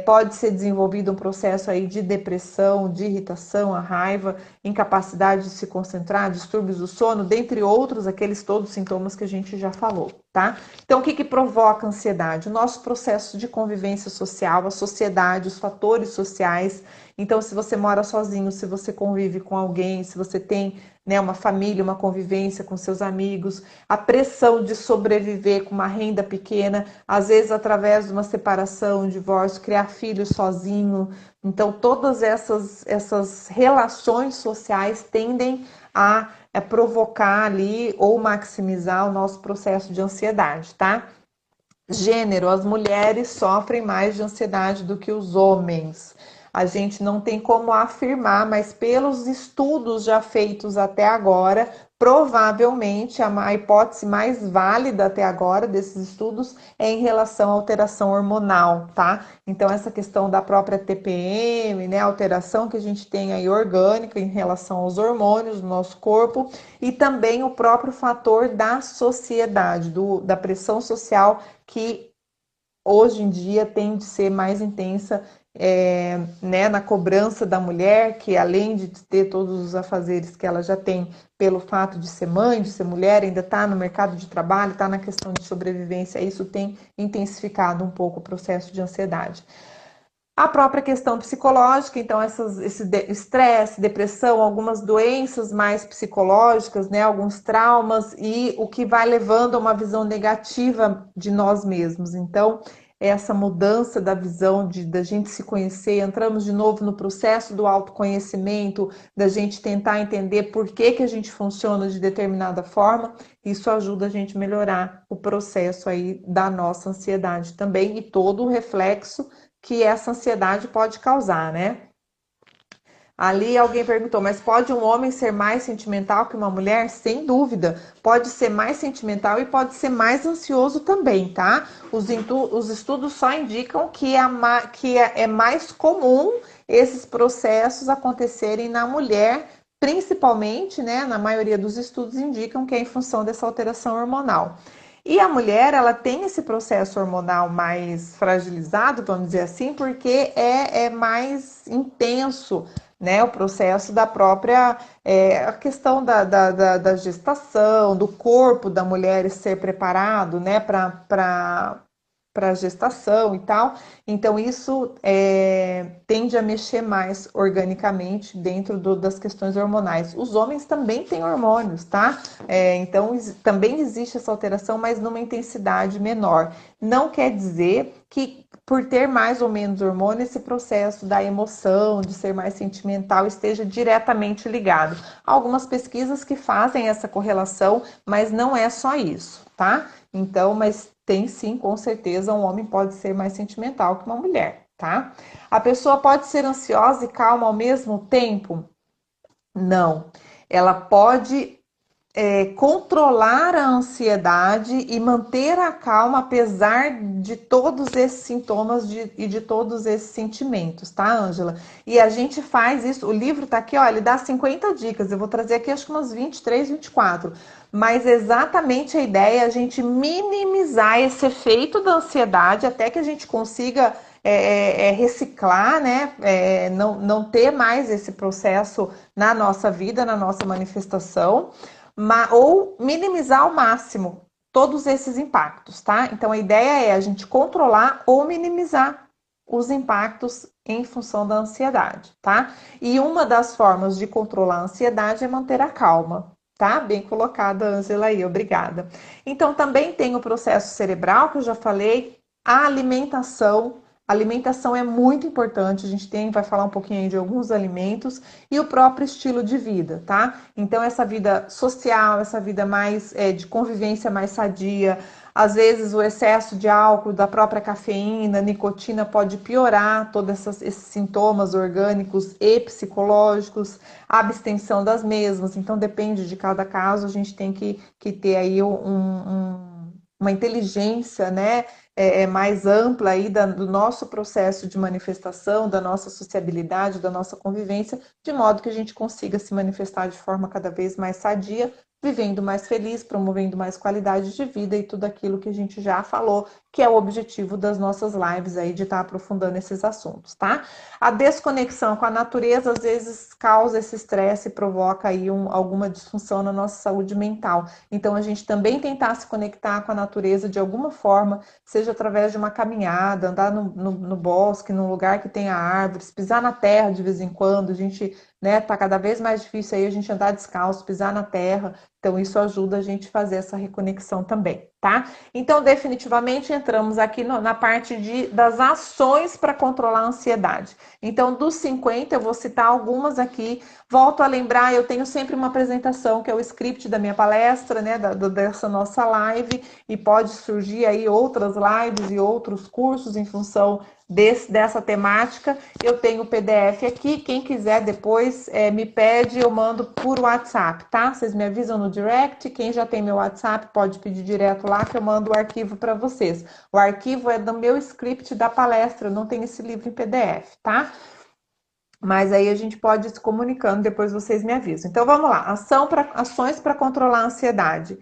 Pode ser desenvolvido um processo aí de depressão, de irritação, a raiva, incapacidade de se concentrar, distúrbios do sono, dentre outros, aqueles todos sintomas que a gente já falou, tá? Então, o que provoca ansiedade? O nosso processo de convivência social, a sociedade, os fatores sociais. Então, se você mora sozinho, se você convive com alguém, se você tem, né, uma família, uma convivência com seus amigos, a pressão de sobreviver com uma renda pequena, às vezes através de uma separação, um divórcio, criar filhos sozinho. Então, todas essas relações sociais tendem a provocar ali ou maximizar o nosso processo de ansiedade, tá? Gênero, as mulheres sofrem mais de ansiedade do que os homens. A gente não tem como afirmar, mas pelos estudos já feitos até agora, provavelmente a hipótese mais válida até agora desses estudos é em relação à alteração hormonal, tá? Então, essa questão da própria TPM, né, a alteração que a gente tem aí orgânica em relação aos hormônios do nosso corpo e também o próprio fator da sociedade, da pressão social que hoje em dia tem de ser mais intensa né, na cobrança da mulher, que além de ter todos os afazeres que ela já tem pelo fato de ser mãe, de ser mulher, ainda está no mercado de trabalho, está na questão de sobrevivência, isso tem intensificado um pouco o processo de ansiedade. A própria questão psicológica, então esse estresse, depressão, algumas doenças mais psicológicas, né, alguns traumas e o que vai levando a uma visão negativa de nós mesmos. Então, essa mudança da visão da gente se conhecer, entramos de novo no processo do autoconhecimento, da gente tentar entender por que a gente funciona de determinada forma, isso ajuda a gente a melhorar o processo aí da nossa ansiedade também e todo o reflexo que essa ansiedade pode causar, né? Ali alguém perguntou, mas pode um homem ser mais sentimental que uma mulher? Sem dúvida, pode ser mais sentimental e pode ser mais ansioso também, tá? Os estudos só indicam que é mais comum esses processos acontecerem na mulher, principalmente, né? Na maioria dos estudos indicam que é em função dessa alteração hormonal. E a mulher, ela tem esse processo hormonal mais fragilizado, vamos dizer assim, porque é mais intenso, né? O processo da própria, a questão da gestação, do corpo da mulher ser preparado, né? Para gestação e tal. Então, isso tende a mexer mais organicamente dentro das questões hormonais. Os homens também têm hormônios, tá? Então, também existe essa alteração, mas numa intensidade menor. Não quer dizer que por ter mais ou menos hormônio, esse processo da emoção, de ser mais sentimental, esteja diretamente ligado. Há algumas pesquisas que fazem essa correlação, mas não é só isso, tá? Então, mas tem sim, com certeza, um homem pode ser mais sentimental que uma mulher, tá? A pessoa pode ser ansiosa e calma ao mesmo tempo? Não. Ela pode controlar a ansiedade e manter a calma apesar de todos esses sintomas e de todos esses sentimentos, tá, Ângela? E a gente faz isso, o livro tá aqui, ó, ele dá 50 dicas, eu vou trazer aqui acho que umas 23, 24, mas exatamente a ideia é a gente minimizar esse efeito da ansiedade até que a gente consiga reciclar, né? Não ter mais esse processo na nossa vida, na nossa manifestação, ou minimizar ao máximo todos esses impactos, tá? Então a ideia é a gente controlar ou minimizar os impactos em função da ansiedade, tá? E uma das formas de controlar a ansiedade é manter a calma, tá? Bem colocada, Ângela, aí, obrigada. Então também tem o processo cerebral, que eu já falei, a alimentação. A alimentação é muito importante, a gente vai falar um pouquinho aí de alguns alimentos e o próprio estilo de vida, tá? Então, essa vida social, essa vida mais de convivência mais sadia, às vezes o excesso de álcool, da própria cafeína, nicotina pode piorar todos esses sintomas orgânicos e psicológicos, a abstenção das mesmas, então depende de cada caso, a gente tem que ter aí uma inteligência, né? Mais ampla aí do nosso processo de manifestação, da nossa sociabilidade, da nossa convivência, de modo que a gente consiga se manifestar de forma cada vez mais sadia, vivendo mais feliz, promovendo mais qualidade de vida e tudo aquilo que a gente já falou, que é o objetivo das nossas lives aí, de estar aprofundando esses assuntos, tá? A desconexão com a natureza, às vezes, causa esse estresse e provoca aí alguma disfunção na nossa saúde mental. Então, a gente também tentar se conectar com a natureza de alguma forma, seja através de uma caminhada, andar no bosque, num lugar que tenha árvores, pisar na terra de vez em quando, a gente, né, tá cada vez mais difícil aí a gente andar descalço, pisar na terra, então isso ajuda a gente a fazer essa reconexão também, tá? Então, definitivamente, entramos aqui na parte das ações para controlar a ansiedade. Então, dos 50, eu vou citar algumas aqui. Volto a lembrar, eu tenho sempre uma apresentação, que é o script da minha palestra, né, dessa nossa live, e pode surgir aí outras lives e outros cursos em função dessa temática. Eu tenho o PDF aqui, quem quiser depois me pede, eu mando por WhatsApp, tá? Vocês me avisam no direct, quem já tem meu WhatsApp pode pedir direto lá que eu mando o arquivo para vocês. O arquivo é do meu script da palestra, eu não tenho esse livro em PDF, tá? Mas aí a gente pode ir se comunicando, depois vocês me avisam. Então vamos lá, ações para controlar a ansiedade.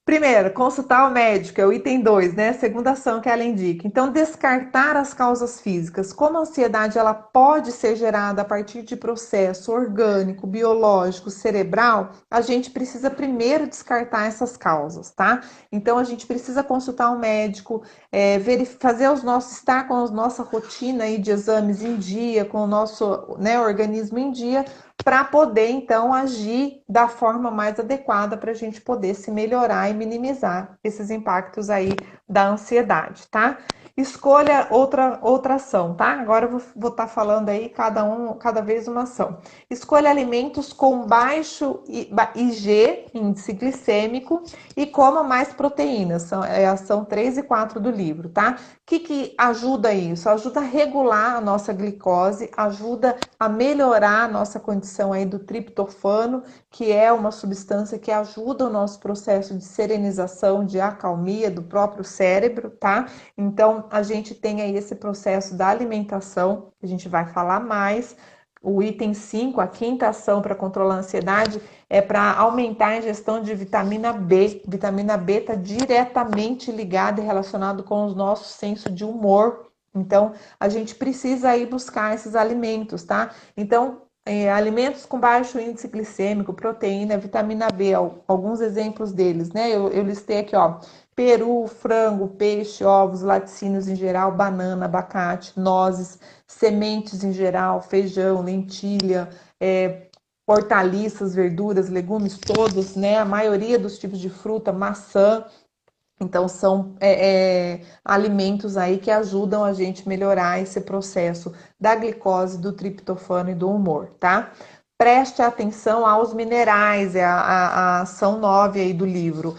Primeiro, consultar o médico, é o item 2, né? Segunda ação que ela indica. Então, descartar as causas físicas. Como a ansiedade ela pode ser gerada a partir de processo orgânico, biológico, cerebral, a gente precisa primeiro descartar essas causas, tá? Então, a gente precisa consultar um médico, fazer estar com a nossa rotina aí de exames em dia, com o nosso, né, organismo em dia, para poder, então, agir da forma mais adequada para a gente poder se melhorar e minimizar esses impactos aí da ansiedade, tá? Escolha outra ação, tá? Agora eu vou estar falando aí cada vez uma ação. Escolha alimentos com baixo IG, índice glicêmico, e coma mais proteínas. É a ação 3 e 4 do livro, tá? O que ajuda isso? Ajuda a regular a nossa glicose, ajuda a melhorar a nossa condição aí do triptofano, que é uma substância que ajuda o nosso processo de serenização, de acalmia do próprio cérebro, tá? Então, a gente tem aí esse processo da alimentação, a gente vai falar mais. O item 5, a quinta ação para controlar a ansiedade, é para aumentar a ingestão de vitamina B. Vitamina B está diretamente ligada e relacionado com o nosso senso de humor. Então, a gente precisa ir buscar esses alimentos, tá? Então, alimentos com baixo índice glicêmico, proteína, vitamina B, alguns exemplos deles, né? Eu listei aqui, ó, peru, frango, peixe, ovos, laticínios em geral, banana, abacate, nozes, sementes em geral, feijão, lentilha, hortaliças, verduras, legumes todos, né? A maioria dos tipos de fruta, maçã. Então, são alimentos aí que ajudam a gente a melhorar esse processo da glicose, do triptofano e do humor, tá? Preste atenção aos minerais, é a ação 9 aí do livro.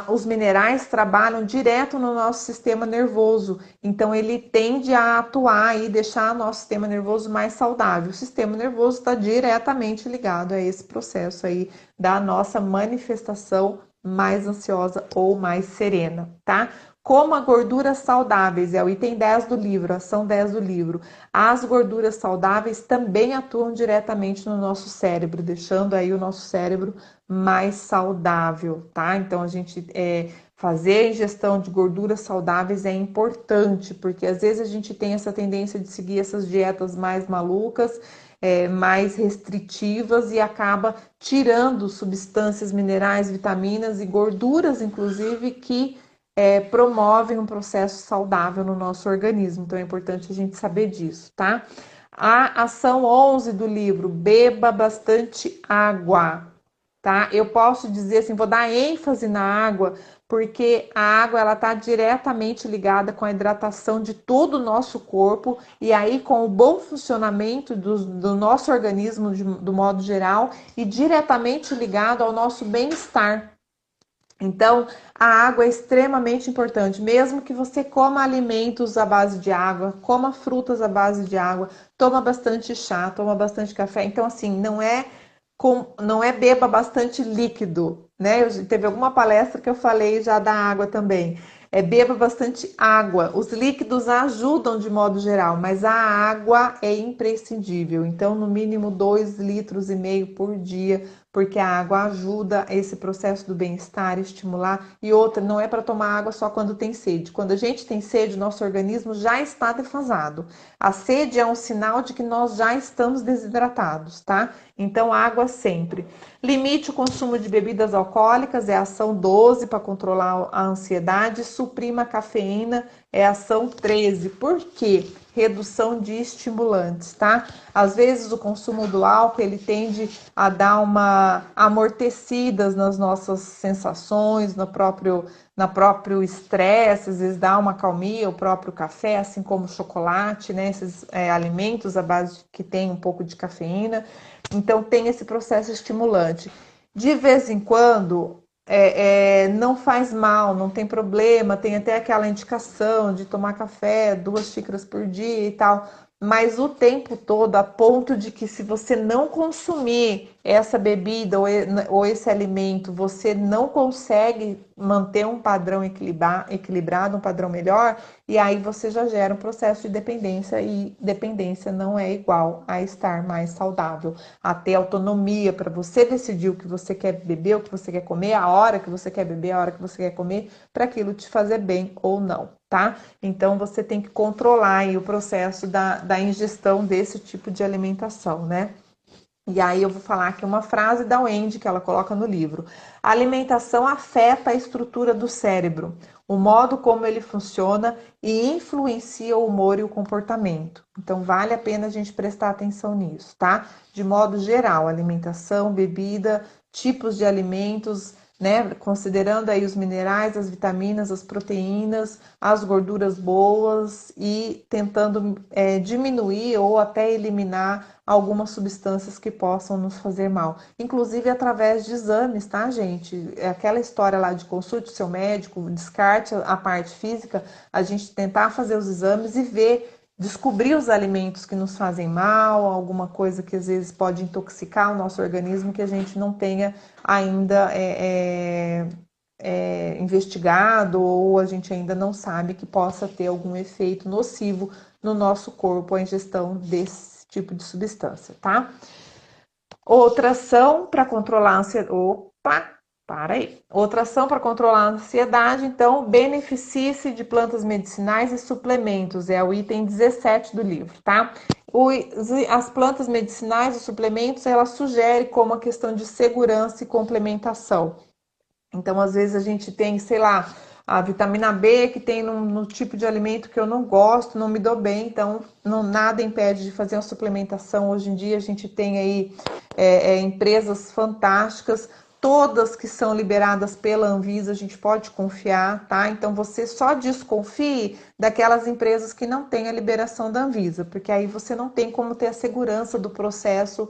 Os minerais trabalham direto no nosso sistema nervoso, então ele tende a atuar e deixar o nosso sistema nervoso mais saudável. O sistema nervoso está diretamente ligado a esse processo aí da nossa manifestação mais ansiosa ou mais serena, tá? Coma gorduras saudáveis, é o item 10 do livro, ação 10 do livro. As gorduras saudáveis também atuam diretamente no nosso cérebro, deixando aí o nosso cérebro mais saudável, tá? Então, a gente fazer a ingestão de gorduras saudáveis é importante, porque às vezes a gente tem essa tendência de seguir essas dietas mais malucas, mais restritivas e acaba tirando substâncias minerais, vitaminas e gorduras, inclusive, que promovem um processo saudável no nosso organismo. Então é importante a gente saber disso, tá? A ação 11 do livro, beba bastante água, tá? Eu posso dizer assim, vou dar ênfase na água, porque a água ela está diretamente ligada com a hidratação de todo o nosso corpo e aí com o bom funcionamento do nosso organismo do modo geral e diretamente ligado ao nosso bem-estar. Então, a água é extremamente importante, mesmo que você coma alimentos à base de água, coma frutas à base de água, toma bastante chá, toma bastante café. Então, assim, não é beba bastante líquido, né? Teve alguma palestra que eu falei já da água também. Beba bastante água. Os líquidos ajudam de modo geral, mas a água é imprescindível. Então, no mínimo 2,5 litros por dia, porque a água ajuda esse processo do bem-estar, estimular. E outra, não é para tomar água só quando tem sede. Quando a gente tem sede, nosso organismo já está defasado. A sede é um sinal de que nós já estamos desidratados, tá? Então, água sempre. Limite o consumo de bebidas alcoólicas, é a ação 12 para controlar a ansiedade. Suprima a cafeína, é a ação 13. Por quê? Redução de estimulantes, tá? Às vezes o consumo do álcool, ele tende a dar uma amortecidas nas nossas sensações, no próprio estresse, às vezes dá uma calmia, o próprio café, assim como o chocolate, né? Esses alimentos à base que tem um pouco de cafeína. Então, tem esse processo estimulante. De vez em quando, não faz mal, não tem problema, tem até aquela indicação de tomar café 2 xícaras por dia e tal, mas o tempo todo, a ponto de que se você não consumir essa bebida ou esse alimento, você não consegue manter um padrão equilibrado, um padrão melhor, e aí você já gera um processo de dependência, e dependência não é igual a estar mais saudável, a ter autonomia para você decidir o que você quer beber, o que você quer comer, a hora que você quer beber, a hora que você quer comer, para aquilo te fazer bem ou não, tá? Então você tem que controlar aí o processo da ingestão desse tipo de alimentação, né? E aí eu vou falar aqui uma frase da Wendy que ela coloca no livro. A alimentação afeta a estrutura do cérebro, o modo como ele funciona e influencia o humor e o comportamento. Então vale a pena a gente prestar atenção nisso, tá? De modo geral, alimentação, bebida, tipos de alimentos, né? Considerando aí os minerais, as vitaminas, as proteínas, as gorduras boas e tentando diminuir ou até eliminar algumas substâncias que possam nos fazer mal, inclusive através de exames, tá, gente? É aquela história lá de consulte o seu médico, descarte a parte física, a gente tentar fazer os exames e ver, descobrir os alimentos que nos fazem mal, alguma coisa que às vezes pode intoxicar o nosso organismo que a gente não tenha ainda investigado ou a gente ainda não sabe que possa ter algum efeito nocivo no nosso corpo a ingestão desse tipo de substância, tá? Outra ação para controlar a ansiedade. Opa, para aí. Outra ação para controlar a ansiedade, então, beneficie-se de plantas medicinais e suplementos. É o item 17 do livro, tá? As plantas medicinais e suplementos, elas sugerem como a questão de segurança e complementação. Então, às vezes a gente tem, sei lá, a vitamina B que tem no tipo de alimento que eu não gosto, não me dou bem, então não, nada impede de fazer uma suplementação. Hoje em dia a gente tem aí empresas fantásticas, todas que são liberadas pela Anvisa, a gente pode confiar, tá? Então você só desconfie daquelas empresas que não têm a liberação da Anvisa, porque aí você não tem como ter a segurança do processo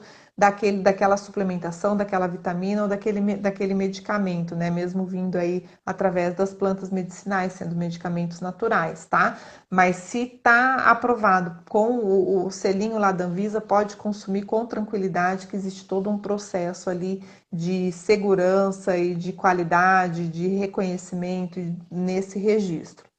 daquela suplementação, daquela vitamina ou daquele medicamento, né? Mesmo vindo aí através das plantas medicinais, sendo medicamentos naturais, tá? Mas se tá aprovado com o selinho lá da Anvisa, pode consumir com tranquilidade, que existe todo um processo ali de segurança e de qualidade, de reconhecimento nesse registro.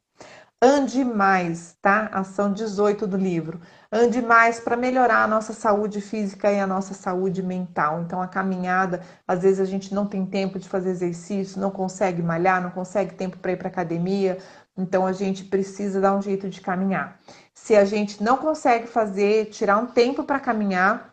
Ande mais, tá? Ação 18 do livro. Ande mais para melhorar a nossa saúde física e a nossa saúde mental. Então, a caminhada, às vezes a gente não tem tempo de fazer exercício, não consegue malhar, não consegue tempo para ir para academia. Então, a gente precisa dar um jeito de caminhar. Se a gente não consegue tirar um tempo para caminhar,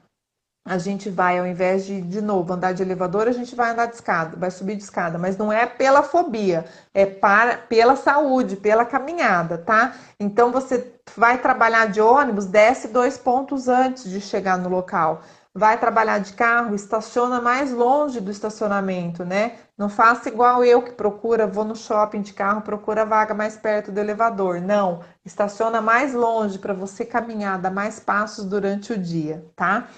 a gente vai, ao invés de novo, andar de elevador, a gente vai andar de escada, vai subir de escada, mas não é pela fobia, é pela saúde, pela caminhada, tá? Então você vai trabalhar de ônibus, desce 2 pontos antes de chegar no local. Vai trabalhar de carro, estaciona mais longe do estacionamento, né? Não faça igual eu que vou no shopping de carro, procura vaga mais perto do elevador. Não, estaciona mais longe para você caminhar, dar mais passos durante o dia, tá?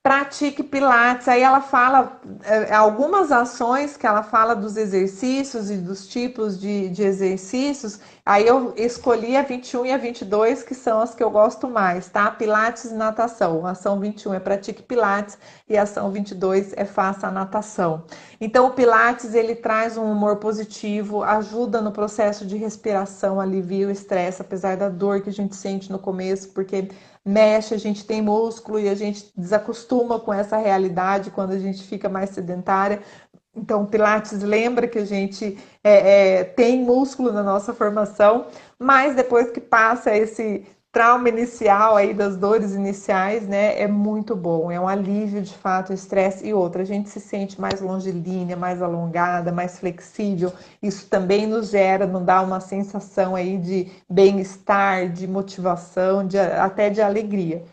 Pratique Pilates. Aí ela fala algumas ações que ela fala dos exercícios e dos tipos de exercícios. Aí eu escolhi a 21 e a 22, que são as que eu gosto mais, tá? Pilates e natação. A ação 21 é pratique Pilates e a ação 22 é faça a natação. Então o Pilates, ele traz um humor positivo, ajuda no processo de respiração, alivia o estresse, apesar da dor que a gente sente no começo, porque mexe, a gente tem músculo e a gente desacostuma com essa realidade quando a gente fica mais sedentária. Então, o Pilates lembra que a gente tem músculo na nossa formação, mas depois que passa esse trauma inicial aí das dores iniciais, né, é muito bom, é um alívio de fato, o estresse e outra, a gente se sente mais longilínea, mais alongada, mais flexível, isso também nos gera, nos dá uma sensação aí de bem-estar, de motivação, até de alegria.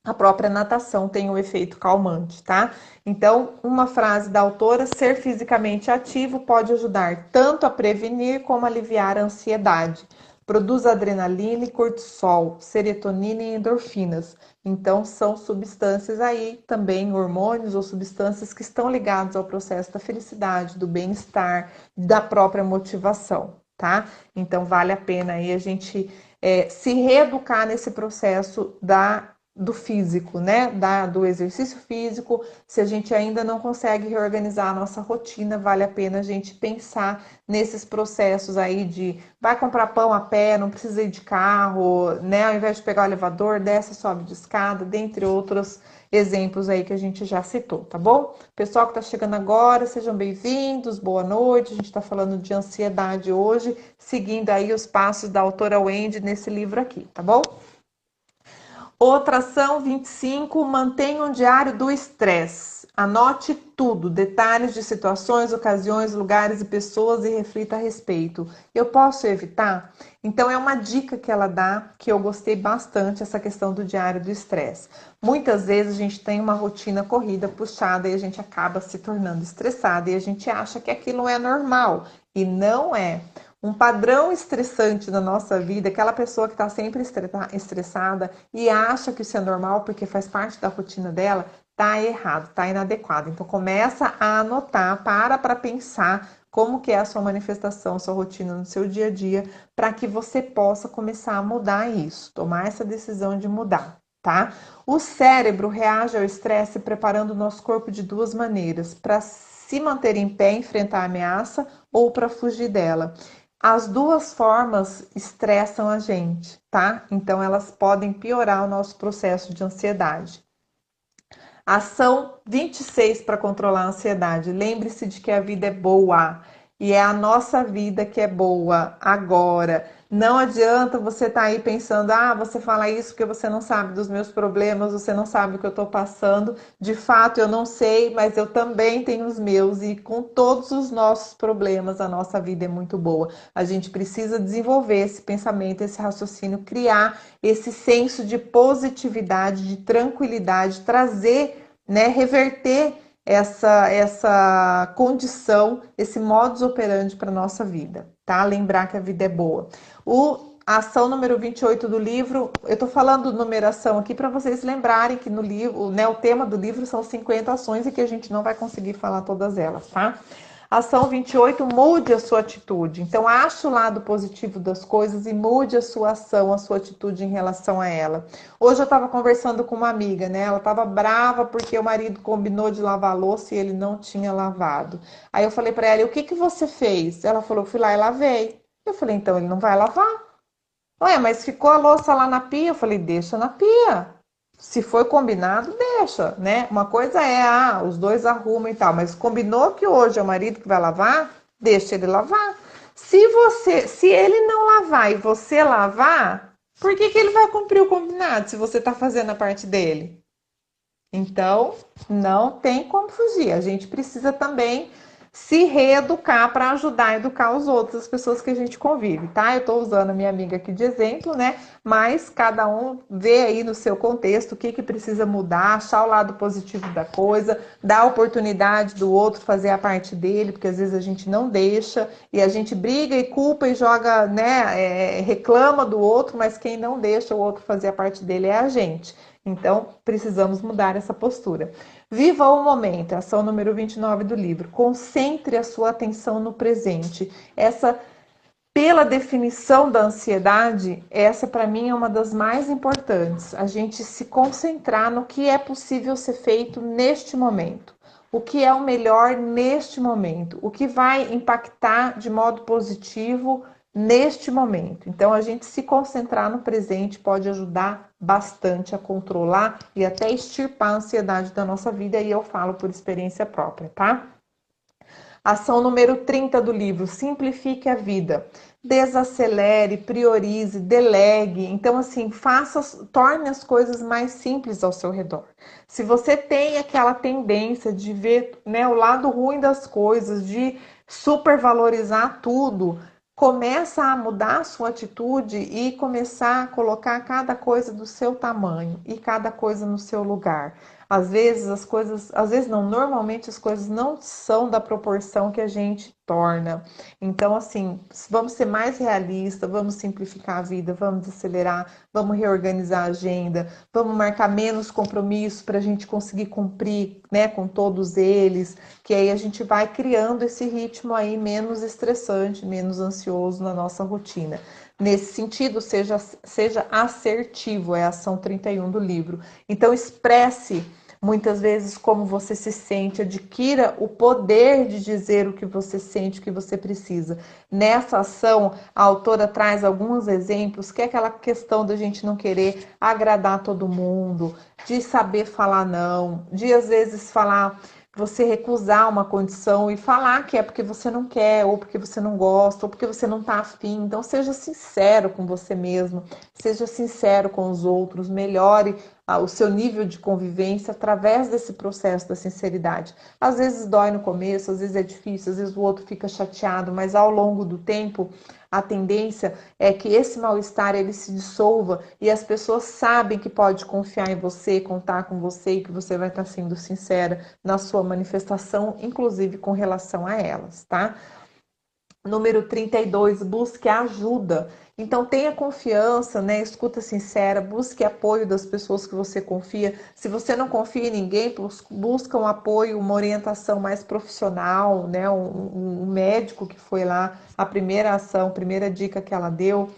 A própria natação tem um efeito calmante, tá? Então, uma frase da autora: ser fisicamente ativo pode ajudar tanto a prevenir como a aliviar a ansiedade. Produz adrenalina e cortisol, serotonina e endorfinas. Então, são substâncias aí também, hormônios ou substâncias que estão ligados ao processo da felicidade, do bem-estar, da própria motivação, tá? Então, vale a pena aí a gente se reeducar nesse processo do físico, né? Do exercício físico. Se a gente ainda não consegue reorganizar a nossa rotina, vale a pena a gente pensar nesses processos aí de vai comprar pão a pé, não precisa ir de carro, né? Ao invés de pegar o elevador, desce, sobe de escada, dentre outros exemplos aí que a gente já citou, tá bom? Pessoal que tá chegando agora, sejam bem-vindos, boa noite. A gente tá falando de ansiedade hoje, seguindo aí os passos da autora Wendy nesse livro aqui, tá bom? Outra ação 25, mantenha um diário do estresse. Anote tudo, detalhes de situações, ocasiões, lugares e pessoas e reflita a respeito. Eu posso evitar? Então é uma dica que ela dá, que eu gostei bastante, essa questão do diário do estresse. Muitas vezes a gente tem uma rotina corrida, puxada, e a gente acaba se tornando estressada e a gente acha que aquilo é normal e não é. Um padrão estressante na nossa vida, aquela pessoa que está sempre estressada e acha que isso é normal porque faz parte da rotina dela, tá errado, tá inadequado. Então começa a anotar, para pensar como que é a sua manifestação, a sua rotina no seu dia a dia, para que você possa começar a mudar isso, tomar essa decisão de mudar, tá? O cérebro reage ao estresse preparando o nosso corpo de duas maneiras, para se manter em pé, enfrentar a ameaça ou para fugir dela. As duas formas estressam a gente, tá? Então elas podem piorar o nosso processo de ansiedade. Ação 26 para controlar a ansiedade. Lembre-se de que a vida é boa e é a nossa vida que é boa agora. Não adianta você estar aí pensando, você fala isso porque você não sabe dos meus problemas, você não sabe o que eu estou passando. De fato, eu não sei, mas eu também tenho os meus e com todos os nossos problemas, a nossa vida é muito boa. A gente precisa desenvolver esse pensamento, esse raciocínio, criar esse senso de positividade, de tranquilidade, trazer, né, reverter essa condição, esse modus operandi para a nossa vida, tá? Lembrar que a vida é boa. A ação número 28 do livro, eu estou falando numeração aqui para vocês lembrarem que no livro, né, o tema do livro são 50 ações e que a gente não vai conseguir falar todas elas, tá? Ação 28, mude a sua atitude. Então, ache o lado positivo das coisas e mude a sua ação, a sua atitude em relação a ela. Hoje eu estava conversando com uma amiga, né? Ela estava brava porque o marido combinou de lavar a louça e ele não tinha lavado. Aí eu falei para ela, e o que que você fez? Ela falou, fui lá e lavei. Eu falei, então ele não vai lavar? Ué, mas ficou a louça lá na pia? Eu falei, deixa na pia. Se foi combinado, deixa, né? Uma coisa é, os dois arrumam e tal, mas combinou que hoje é o marido que vai lavar, deixa ele lavar. Se ele não lavar e você lavar, por que que ele vai cumprir o combinado se você tá fazendo a parte dele? Então, não tem como fugir. A gente precisa também se reeducar para ajudar a educar os outros, as pessoas que a gente convive, tá? Eu estou usando a minha amiga aqui de exemplo, né? Mas cada um vê aí no seu contexto o que que precisa mudar, achar o lado positivo da coisa, dar a oportunidade do outro fazer a parte dele, porque às vezes a gente não deixa e a gente briga e culpa e joga, né? Reclama do outro, mas quem não deixa o outro fazer a parte dele é a gente. Então, precisamos mudar essa postura. Viva o momento, ação número 29 do livro. Concentre a sua atenção no presente. Pela definição da ansiedade, essa para mim é uma das mais importantes. A gente se concentrar no que é possível ser feito neste momento. O que é o melhor neste momento. O que vai impactar de modo positivo neste momento. Então, a gente se concentrar no presente pode ajudar bastante a controlar e até extirpar a ansiedade da nossa vida, e eu falo por experiência própria, tá? Ação número 30 do livro, simplifique a vida. Desacelere, priorize, delegue. Então, assim, torne as coisas mais simples ao seu redor. Se você tem aquela tendência de ver, né, o lado ruim das coisas, de supervalorizar tudo, começa a mudar a sua atitude e começar a colocar cada coisa do seu tamanho e cada coisa no seu lugar. Às vezes normalmente as coisas não são da proporção que a gente torna. Então, assim, vamos ser mais realistas, vamos simplificar a vida, vamos acelerar, vamos reorganizar a agenda, vamos marcar menos compromissos para a gente conseguir cumprir, né, com todos eles, que aí a gente vai criando esse ritmo aí menos estressante, menos ansioso na nossa rotina. Nesse sentido, seja assertivo, é a ação 31 do livro. Então, expresse muitas vezes como você se sente, adquira o poder de dizer o que você sente, o que você precisa. Nessa ação, a autora traz alguns exemplos, que é aquela questão da gente não querer agradar todo mundo, de saber falar não, de às vezes falar, você recusar uma condição e falar que é porque você não quer, ou porque você não gosta, ou porque você não está afim. Então, seja sincero com você mesmo, seja sincero com os outros, melhore o seu nível de convivência através desse processo da sinceridade. Às vezes dói no começo, às vezes é difícil, às vezes o outro fica chateado, mas ao longo do tempo a tendência é que esse mal-estar ele se dissolva e as pessoas sabem que pode confiar em você, contar com você e que você vai estar sendo sincera na sua manifestação, inclusive com relação a elas, tá? Número 32, busque ajuda. Então tenha confiança, né? Escuta sincera, busque apoio das pessoas que você confia. Se você não confia em ninguém, busca um apoio, uma orientação mais profissional, né? Um médico que foi lá, a primeira ação, a primeira dica que ela deu.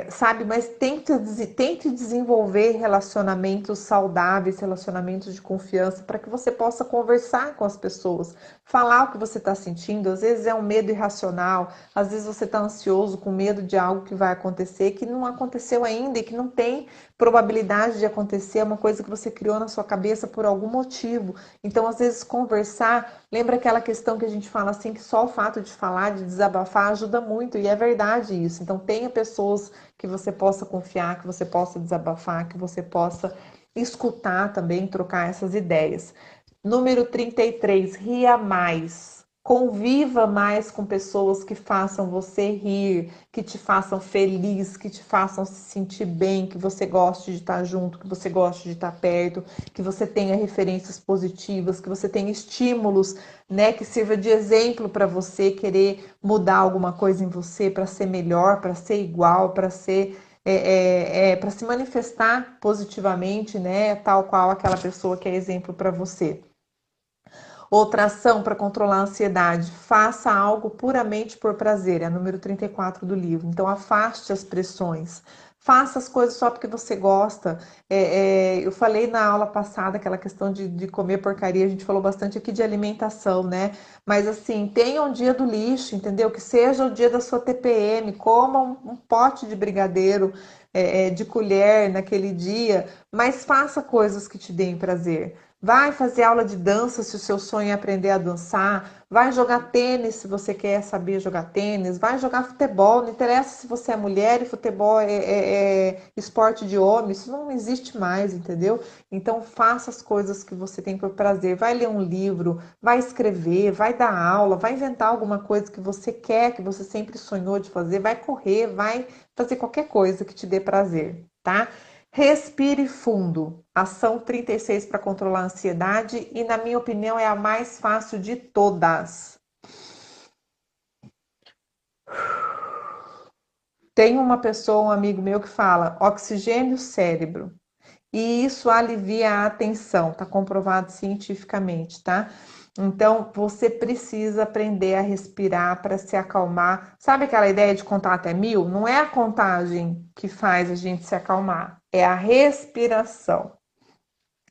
Sabe, mas tente desenvolver relacionamentos saudáveis, relacionamentos de confiança, para que você possa conversar com as pessoas, falar o que você está sentindo. Às vezes é um medo irracional, às vezes você está ansioso, com medo de algo que vai acontecer, que não aconteceu ainda e que não tem probabilidade de acontecer, é uma coisa que você criou na sua cabeça por algum motivo. Então, às vezes, conversar, lembra aquela questão que a gente fala assim, que só o fato de falar, de desabafar, ajuda muito, e é verdade isso. Então, tenha pessoas que você possa confiar, que você possa desabafar, que você possa escutar também, trocar essas ideias. Número 33, ria mais. Conviva mais com pessoas que façam você rir, que te façam feliz, que te façam se sentir bem, que você goste de estar junto, que você goste de estar perto, que você tenha referências positivas, que você tenha estímulos, né, que sirva de exemplo para você querer mudar alguma coisa em você, para ser melhor, para ser igual, para ser para se manifestar positivamente, né, tal qual aquela pessoa que é exemplo para você. Outra ação para controlar a ansiedade, faça algo puramente por prazer, é a número 34 do livro. Então, afaste as pressões, faça as coisas só porque você gosta. Eu falei na aula passada aquela questão de comer porcaria, a gente falou bastante aqui de alimentação, né? Mas assim, tenha um dia do lixo, entendeu? Que seja o dia da sua TPM, coma um pote de brigadeiro, de colher naquele dia, mas faça coisas que te deem prazer. Vai fazer aula de dança se o seu sonho é aprender a dançar. Vai jogar tênis se você quer saber jogar tênis. Vai jogar futebol. Não interessa se você é mulher e futebol é esporte de homem. Isso não existe mais, entendeu? Então faça as coisas que você tem por prazer. Vai ler um livro, vai escrever, vai dar aula, vai inventar alguma coisa que você quer, que você sempre sonhou de fazer. Vai correr, vai fazer qualquer coisa que te dê prazer, tá? Respire fundo. Ação 36 para controlar a ansiedade e, na minha opinião, é a mais fácil de todas. Tem uma pessoa, um amigo meu, que fala oxigênio cérebro. E isso alivia a tensão, tá comprovado cientificamente, tá? Então, você precisa aprender a respirar para se acalmar. Sabe aquela ideia de contar até 1000? Não é a contagem que faz a gente se acalmar, é a respiração.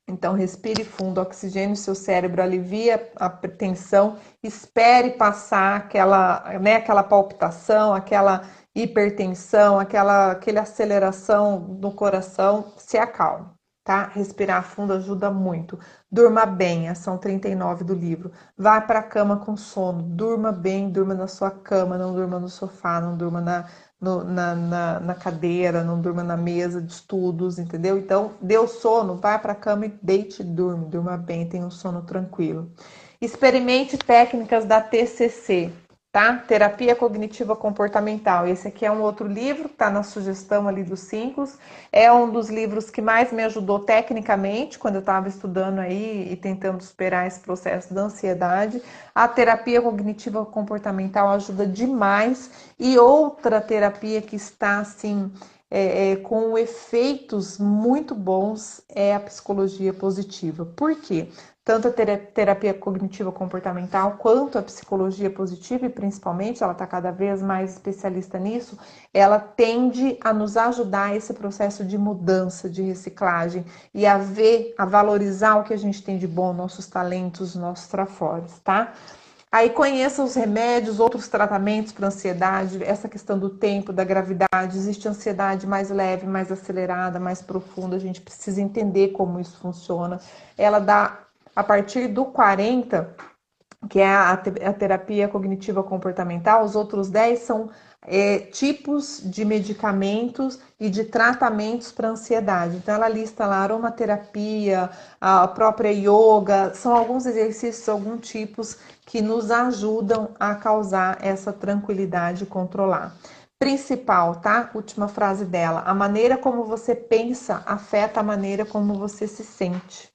Então, respire fundo, oxigênio seu cérebro, alivia a tensão, espere passar aquela palpitação, aquela hipertensão, aquela aceleração no coração, se acalma, tá? Respirar fundo ajuda muito. Durma bem, ação 39 do livro. Vá para a cama com sono, durma bem, durma na sua cama, não durma no sofá, não durma na cadeira, não durma na mesa de estudos, entendeu? Então, deu sono, vai para a cama e deite e durme, durma bem, tenha um sono tranquilo. Experimente técnicas da TCC, tá? Terapia Cognitiva Comportamental. Esse aqui é um outro livro que está na sugestão ali dos 5. É um dos livros que mais me ajudou tecnicamente quando eu estava estudando aí e tentando superar esse processo da ansiedade. A terapia cognitiva comportamental ajuda demais. E outra terapia que está assim com efeitos muito bons é a psicologia positiva. Por quê? Tanto a terapia cognitiva comportamental quanto a psicologia positiva, e principalmente ela está cada vez mais especialista nisso, ela tende a nos ajudar a esse processo de mudança, de reciclagem e a ver, a valorizar o que a gente tem de bom, nossos talentos, nossos trafores, tá? Aí conheça os remédios, outros tratamentos para ansiedade, essa questão do tempo, da gravidade. Existe ansiedade mais leve, mais acelerada, mais profunda. A gente precisa entender como isso funciona. Ela dá, a partir do 40, que é a terapia cognitiva comportamental, os outros 10 são tipos de medicamentos e de tratamentos para ansiedade. Então, ela lista lá aromaterapia, a própria yoga, são alguns exercícios, alguns tipos que nos ajudam a causar essa tranquilidade e controlar. Principal, tá? Última frase dela. A maneira como você pensa afeta a maneira como você se sente.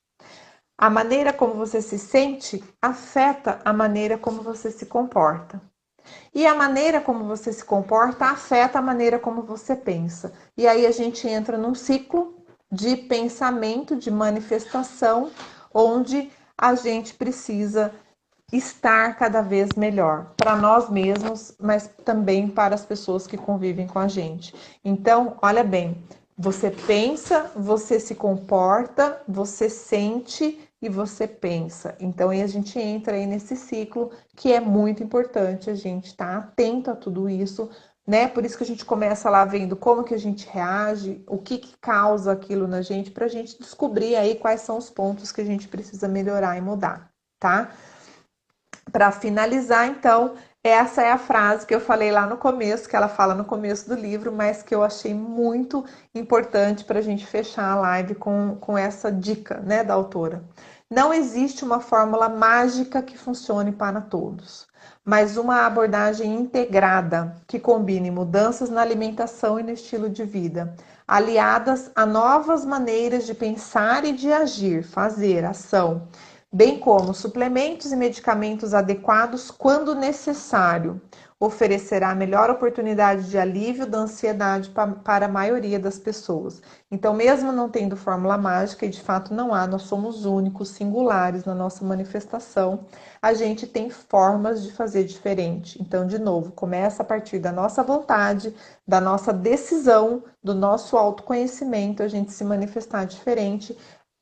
A maneira como você se sente afeta a maneira como você se comporta. E a maneira como você se comporta afeta a maneira como você pensa. E aí a gente entra num ciclo de pensamento, de manifestação, onde a gente precisa estar cada vez melhor para nós mesmos, mas também para as pessoas que convivem com a gente. Então, olha bem, você pensa, você se comporta, você sente e você pensa. Então, aí a gente entra aí nesse ciclo que é muito importante a gente estar atento a tudo isso, né? Por isso que a gente começa lá vendo como que a gente reage, o que causa aquilo na gente, para a gente descobrir aí quais são os pontos que a gente precisa melhorar e mudar, tá? Para finalizar, então, essa é a frase que eu falei lá no começo, que ela fala no começo do livro, mas que eu achei muito importante para a gente fechar a live com essa dica, né, da autora. Não existe uma fórmula mágica que funcione para todos, mas uma abordagem integrada que combine mudanças na alimentação e no estilo de vida, aliadas a novas maneiras de pensar e de agir, fazer, ação, bem como suplementos e medicamentos adequados quando necessário, oferecerá a melhor oportunidade de alívio da ansiedade para a maioria das pessoas. Então, mesmo não tendo fórmula mágica, e de fato não há, nós somos únicos, singulares na nossa manifestação, a gente tem formas de fazer diferente. Então, de novo, começa a partir da nossa vontade, da nossa decisão, do nosso autoconhecimento, a gente se manifestar diferente,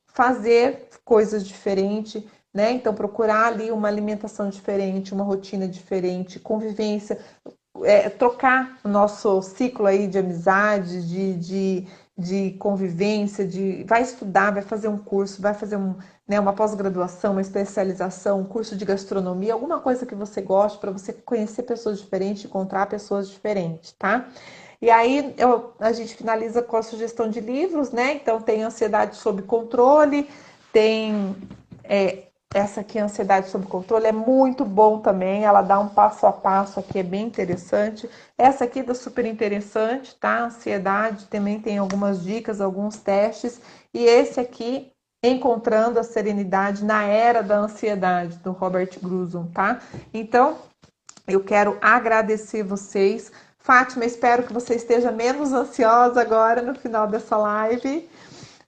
fazer coisas diferentes, né? Então, procurar ali uma alimentação diferente, uma rotina diferente, convivência, trocar o nosso ciclo aí de amizade, de convivência, vai estudar, vai fazer um curso, vai fazer uma pós-graduação, uma especialização, um curso de gastronomia, alguma coisa que você goste para você conhecer pessoas diferentes, encontrar pessoas diferentes, tá? E aí a gente finaliza com a sugestão de livros, né? Então tem Ansiedade Sob Controle, tem essa aqui, Ansiedade Sob Controle, é muito bom também, ela dá um passo a passo aqui, é bem interessante. Essa aqui dá super interessante, tá? Ansiedade, também tem algumas dicas, alguns testes. E esse aqui, Encontrando a Serenidade na Era da Ansiedade, do Robert Gruson, tá? Então, eu quero agradecer vocês. Fátima, espero que você esteja menos ansiosa agora no final dessa live.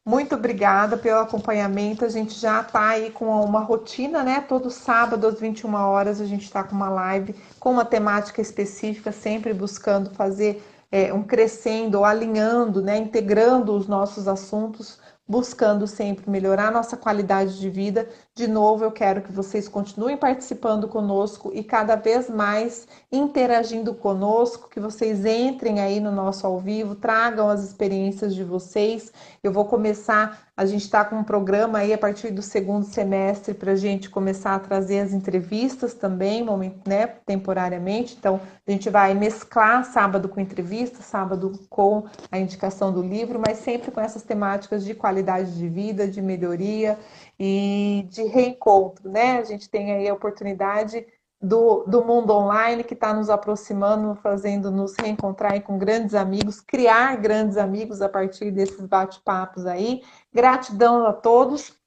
Muito obrigada pelo acompanhamento. A gente já está aí com uma rotina, né? Todo sábado às 21 horas a gente está com uma live com uma temática específica, sempre buscando fazer um crescendo, alinhando, né? Integrando os nossos assuntos, buscando sempre melhorar a nossa qualidade de vida. De novo, eu quero que vocês continuem participando conosco e cada vez mais interagindo conosco, que vocês entrem aí no nosso ao vivo, tragam as experiências de vocês. Eu vou começar, a gente está com um programa aí a partir do segundo semestre para a gente começar a trazer as entrevistas também, né, temporariamente. Então, a gente vai mesclar sábado com entrevista, sábado com a indicação do livro, mas sempre com essas temáticas de qualidade de vida, de melhoria e de reencontro, né? A gente tem aí a oportunidade do mundo online que está nos aproximando, fazendo nos reencontrar com grandes amigos, criar grandes amigos a partir desses bate-papos aí. Gratidão a todos.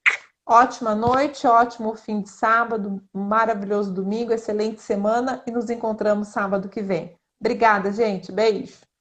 Ótima noite, ótimo fim de sábado, maravilhoso domingo, excelente semana e nos encontramos sábado que vem. Obrigada, gente. Beijo.